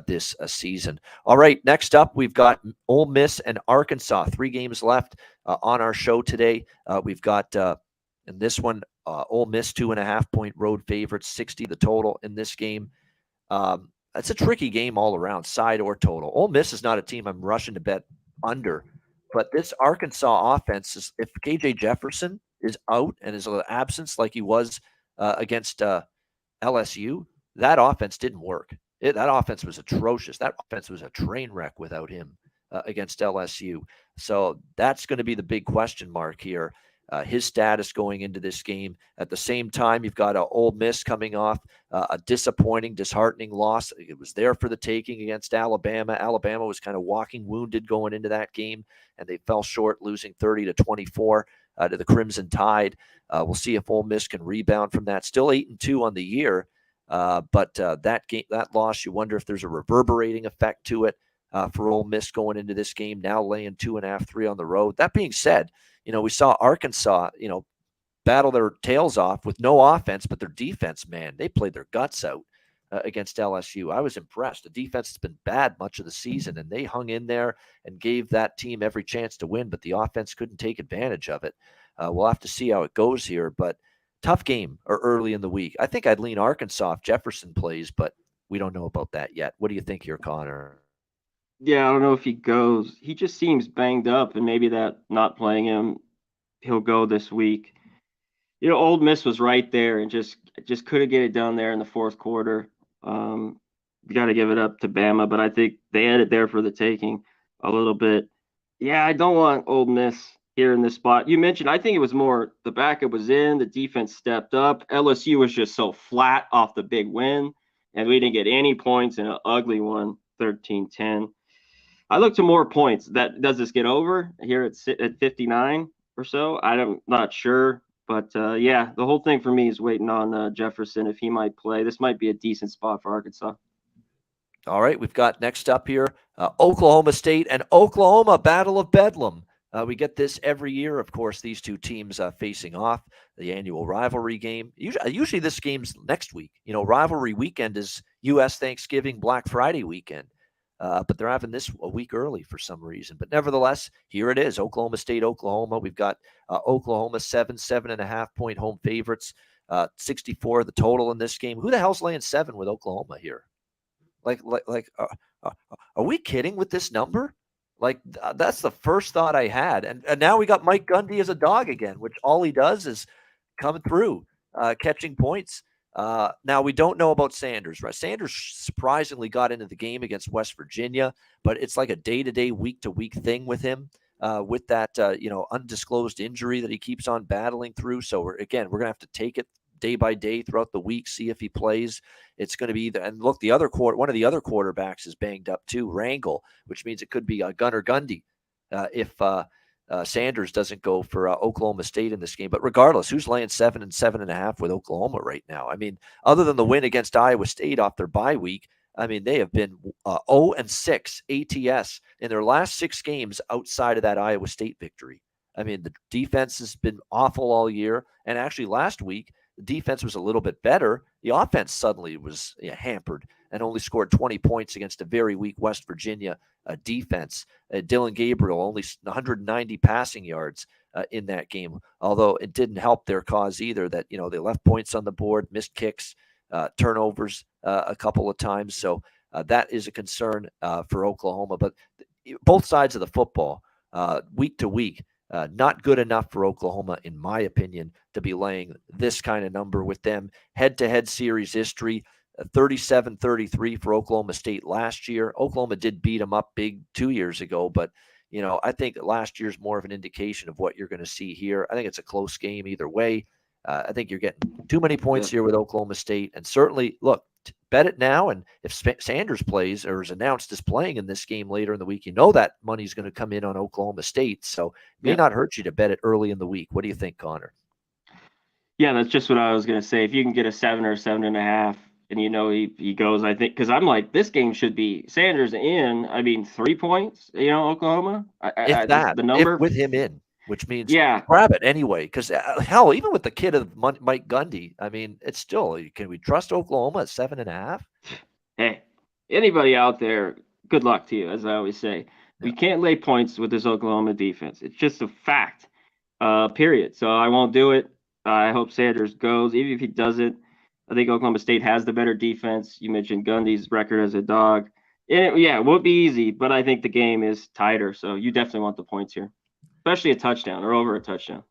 this season. All right, next up, we've got Ole Miss and Arkansas. 3 games left on our show today. We've got, in this one, Ole Miss 2.5-point road favorites, 60 the total in this game. It's a tricky game all around, side or total. Ole Miss is not a team I'm rushing to bet under, but this Arkansas offense is, if KJ Jefferson is out and is an absence like he was against LSU, that offense didn't work. That offense was atrocious. That offense was a train wreck without him against LSU. So that's going to be the big question mark here. His status going into this game. At the same time, you've got Ole Miss coming off a disappointing, disheartening loss. It was there for the taking against Alabama. Alabama was kind of walking wounded going into that game, and they fell short, losing 30-24 to the Crimson Tide. We'll see if Ole Miss can rebound from that. Still 8-2 on the year, but that loss, you wonder if there's a reverberating effect to it for Ole Miss going into this game. Now laying 2.5, 3 on the road. That being said, we saw Arkansas, battle their tails off with no offense, but their defense, man, they played their guts out against LSU. I was impressed. The defense has been bad much of the season, and they hung in there and gave that team every chance to win, but the offense couldn't take advantage of it. We'll have to see how it goes here, but tough game early in the week. I think I'd lean Arkansas if Jefferson plays, but we don't know about that yet. What do you think here, Connor? Yeah, I don't know if he goes. He just seems banged up, and maybe that not playing him, he'll go this week. Ole Miss was right there and just couldn't get it done there in the fourth quarter. You got to give it up to Bama, but I think they had it there for the taking a little bit. Yeah, I don't want Ole Miss here in this spot. You mentioned, I think it was more the backup was in, the defense stepped up. LSU was just so flat off the big win, and we didn't get any points in an ugly one, 13-10. I look to more points. Does this get over here at 59 or so? I'm not sure. But, the whole thing for me is waiting on Jefferson if he might play. This might be a decent spot for Arkansas. All right, we've got next up here Oklahoma State and Oklahoma, Battle of Bedlam. We get this every year, of course, these two teams facing off, the annual rivalry game. Usually this game's next week. Rivalry weekend is U.S. Thanksgiving, Black Friday weekend. But they're having this a week early for some reason. But nevertheless, here it is, Oklahoma State, Oklahoma. We've got Oklahoma 7.5-point home favorites, 64 the total in this game. Who the hell's laying 7 with Oklahoma here? Are we kidding with this number? That's the first thought I had. And now we got Mike Gundy as a dog again, which all he does is coming through, catching points. Now we don't know about Sanders, right? Sanders surprisingly got into the game against West Virginia, but it's like a day-to-day, week-to-week thing with him, with that, undisclosed injury that he keeps on battling through. So we're going to have to take it day by day throughout the week, see if he plays. It's going to be and look, one of the other quarterbacks is banged up too, Rangel, which means it could be Gunnar Gundy if Sanders doesn't go for Oklahoma State in this game. But regardless, who's laying 7 and 7.5 with Oklahoma right now? I mean, other than the win against Iowa State off their bye week, I mean, they have been 0-6 ATS in their last 6 games outside of that Iowa State victory. I mean, the defense has been awful all year. And actually last week, the defense was a little bit better. The offense suddenly was hampered and only scored 20 points against a very weak West Virginia defense. Dylan Gabriel only 190 passing yards in that game, although it didn't help their cause either that, they left points on the board, missed kicks, turnovers a couple of times. So That is a concern for Oklahoma. But both sides of the football, week to week, not good enough for Oklahoma, in my opinion, to be laying this kind of number with them. Head-to-head series history, 37-33 for Oklahoma State last year. Oklahoma did beat them up big 2 years ago, but I think last year's more of an indication of what you're going to see here. I think it's a close game either way. I think you're getting too many points here with Oklahoma State. And certainly, look, bet it now. And if Sanders plays or is announced as playing in this game later in the week, that money's going to come in on Oklahoma State. So it may not hurt you to bet it early in the week. What do you think, Connor? Yeah, that's just what I was going to say. If you can get a 7 or 7.5, and he goes, I think, because I'm like, this game should be Sanders in. I mean, 3 points, Oklahoma. The number with him in, which means yeah, grab it anyway. Because hell, even with the kid of Mike Gundy, I mean, it's still, can we trust Oklahoma at 7.5? Hey, anybody out there, good luck to you, as I always say. We can't lay points with this Oklahoma defense. It's just a fact, period. So I won't do it. I hope Sanders goes. Even if he doesn't, I think Oklahoma State has the better defense. You mentioned Gundy's record as a dog. And it won't be easy, but I think the game is tighter. So you definitely want the points here, especially a touchdown or over a touchdown.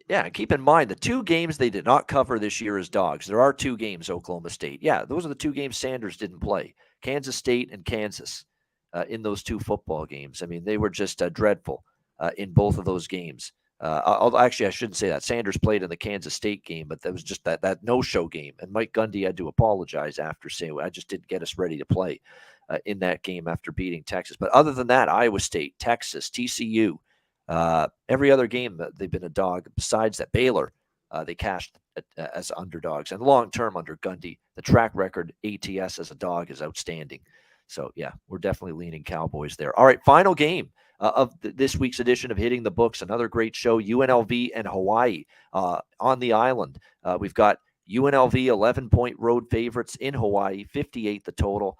Yeah, keep in mind the 2 games they did not cover this year as dogs. There are 2 games, Oklahoma State. Yeah, those are the 2 games Sanders didn't play. Kansas State and Kansas in those 2 football games. I mean, they were just dreadful in both of those games. I shouldn't say that. Sanders played in the Kansas State game, but that was just that no-show game. And Mike Gundy had to apologize after saying, I just didn't get us ready to play in that game after beating Texas. But other than that, Iowa State, Texas, TCU, every other game that they've been a dog besides that. Baylor, they cashed as underdogs. And long-term under Gundy, the track record ATS as a dog is outstanding. So, yeah, we're definitely leaning Cowboys there. All right, final game of this week's edition of Hitting the Books. Another great show, UNLV and Hawaii on the island. We've got UNLV 11-point road favorites in Hawaii, 58 the total.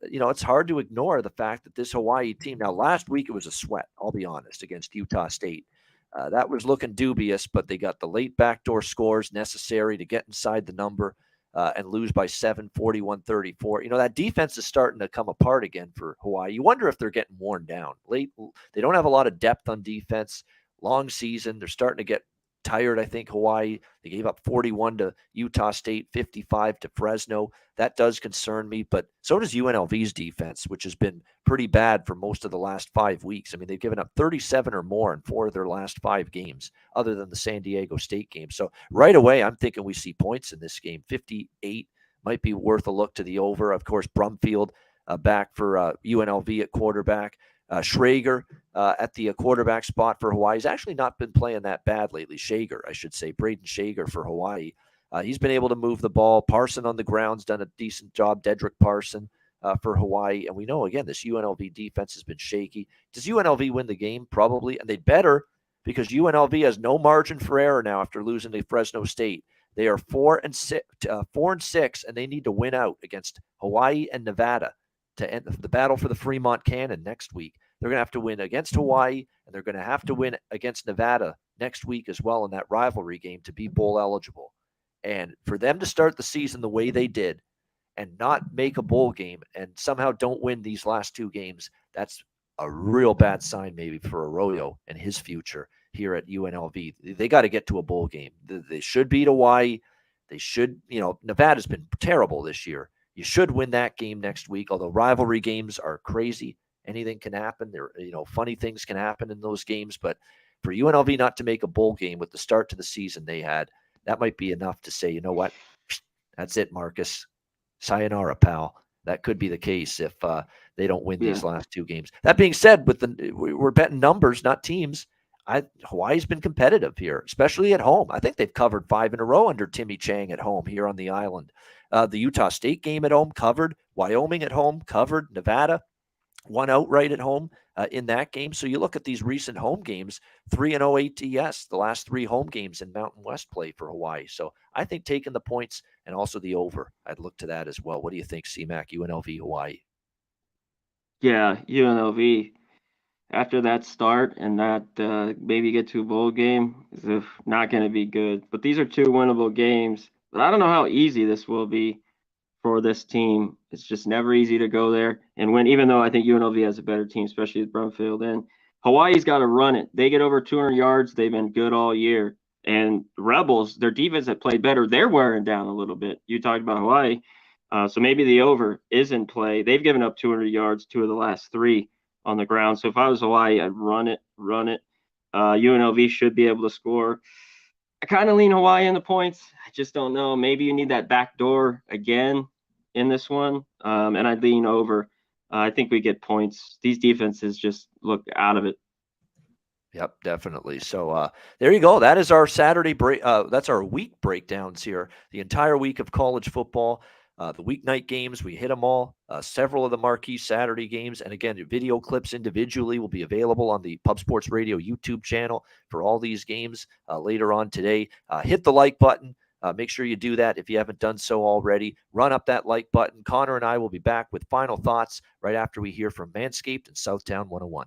It's hard to ignore the fact that this Hawaii team, now last week it was a sweat, I'll be honest, against Utah State. That was looking dubious, but they got the late backdoor scores necessary to get inside the number and lose by 7, 41-34. That defense is starting to come apart again for Hawaii. You wonder if they're getting worn down. Late, they don't have a lot of depth on defense. Long season, they're starting to get tired, I think, Hawaii. They gave up 41 to Utah State, 55 to Fresno. That does concern me, but so does UNLV's defense, which has been pretty bad for most of the last 5 weeks. I mean, they've given up 37 or more in 4 of their last 5 games, other than the San Diego State game. So right away, I'm thinking we see points in this game. 58 might be worth a look to the over. Of course, Brumfield back for UNLV at quarterback. Schrager at the quarterback spot for Hawaii. He's actually not been playing that bad lately. Shager, I should say. Braden Shager for Hawaii. He's been able to move the ball. Parson on the ground's done a decent job. Dedrick Parson for Hawaii. And we know, again, this UNLV defense has been shaky. Does UNLV win the game? Probably. And they'd better, because UNLV has no margin for error now after losing to Fresno State. They are 4-6, and they need to win out against Hawaii and Nevada to end the battle for the Fremont Cannon next week. They're going to have to win against Hawaii, and they're going to have to win against Nevada next week as well in that rivalry game to be bowl eligible. And for them to start the season the way they did and not make a bowl game and somehow don't win these last 2 games, that's a real bad sign maybe for Arroyo and his future here at UNLV. They got to get to a bowl game. They should beat Hawaii. They should, Nevada's been terrible this year. You should win that game next week, although rivalry games are crazy. Anything can happen. Funny things can happen in those games. But for UNLV not to make a bowl game with the start to the season they had, that might be enough to say, you know what? That's it, Marcus. Sayonara, pal. That could be the case if they don't win these last 2 games. That being said, we're betting numbers, not teams. Hawaii's been competitive here, especially at home. I think they've covered 5 in a row under Timmy Chang at home here on the island. The Utah State game at home covered. Wyoming at home covered. Nevada won outright at home in that game. So you look at these recent home games, 3-0 ATS, the last 3 home games in Mountain West play for Hawaii. So I think taking the points and also the over, I'd look to that as well. What do you think, CMAC, UNLV, Hawaii? Yeah, UNLV, after that start and that maybe get to a bowl game, is not going to be good. But these are 2 winnable games. But I don't know how easy this will be for this team. It's just never easy to go there and win, even though I think UNLV has a better team, especially with Brumfield. And Hawaii's got to run it. They get over 200 yards. They've been good all year. And Rebels, their defense have played better. They're wearing down a little bit. You talked about Hawaii. So maybe the over is in play. They've given up 200 yards 2 of the last 3 on the ground. So if I was Hawaii, I'd run it. UNLV should be able to score. I kind of lean Hawaii in the points. I just don't know. Maybe you need that back door again in this one. And I'd lean over. I think we get points. These defenses just look out of it. Yep, definitely. So there you go. That is our Saturday break. That's our week breakdowns here. The entire week of college football. The weeknight games, we hit them all. Several of the marquee Saturday games. And again, video clips individually will be available on the Pub Sports Radio YouTube channel for all these games later on today. Hit the like button. Make sure you do that if you haven't done so already. Run up that like button. Connor and I will be back with final thoughts right after we hear from Manscaped and Southtown 101.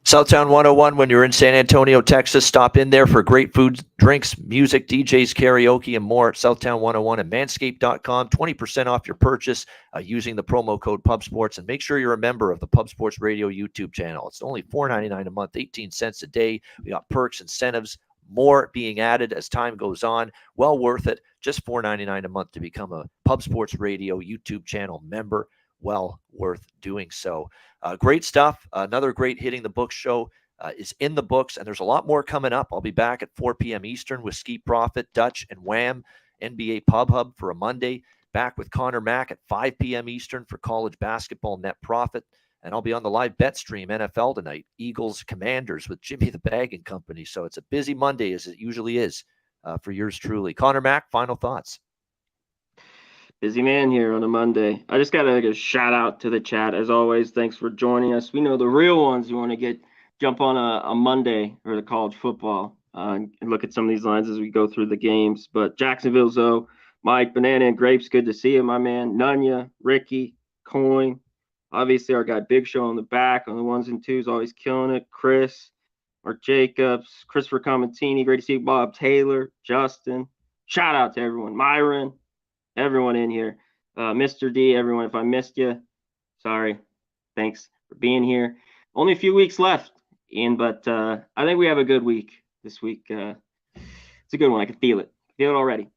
Southtown 101, when you're in San Antonio, Texas, stop in there for great food, drinks, music, DJs, karaoke, and more. Southtown 101 and manscaped.com. 20% off your purchase using the promo code PubSports. And make sure you're a member of the Pub Sports Radio YouTube channel. It's only $4.99 a month, 18 cents a day. We got perks, incentives, more being added as time goes on. Well worth it. Just $4.99 a month to become a Pub Sports Radio YouTube channel member. Well worth doing so. Great stuff. Another great Hitting the Books show is in the books, and there's a lot more coming up. I'll be back at 4 p.m. Eastern with Ski Profit, Dutch, and Wham! NBA Pub Hub for a Monday. Back with Conor Mac at 5 p.m. Eastern for college basketball net profit. And I'll be on the live bet stream NFL tonight, Eagles Commanders with Jimmy the Bagging Company. So it's a busy Monday, as it usually is for yours truly. Conor Mac, final thoughts. Busy man here on a Monday. I just got to give a shout out to the chat. As always, thanks for joining us. We know the real ones you want to jump on a Monday or the college football and look at some of these lines as we go through the games. But Jacksonville, Zoe, Mike, Banana and Grapes, good to see you, my man. Nunya, Ricky, Coin. Obviously, our guy Big Show on the back on the 1s and 2s, always killing it. Chris, Mark Jacobs, Christopher Comentini, great to see you. Bob Taylor, Justin. Shout out to everyone. Myron. Everyone in here, Mr. D, everyone, if I missed you, sorry. Thanks for being here. Only a few weeks left, Ian, but I think we have a good week this week. It's a good one. I can feel it. Feel it already.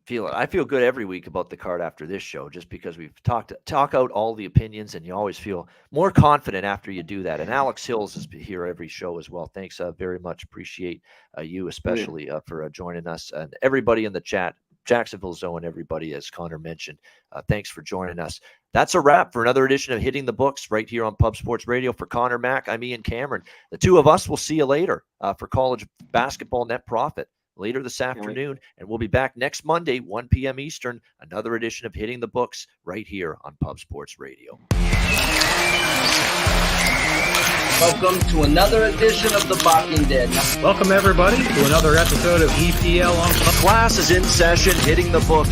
Feel it. I feel good every week about the card after this show, just because we've talk out all the opinions, and you always feel more confident after you do that. And Alex Hills is here every show as well. Thanks very much. Appreciate you, especially for joining us, and everybody in the chat. Jacksonville Zone, everybody, as Connor mentioned. Thanks for joining us. That's a wrap for another edition of Hitting the Books right here on Pub Sports Radio. For Conor Mac, I'm Ian Cameron. The two of us will see you later for college basketball net profit later this afternoon. And we'll be back next Monday, 1 p.m. Eastern, another edition of Hitting the Books right here on Pub Sports Radio. Welcome to another edition of The Barking Dead. Welcome, everybody, to another episode of EPL on Class is in session, Hitting the Books.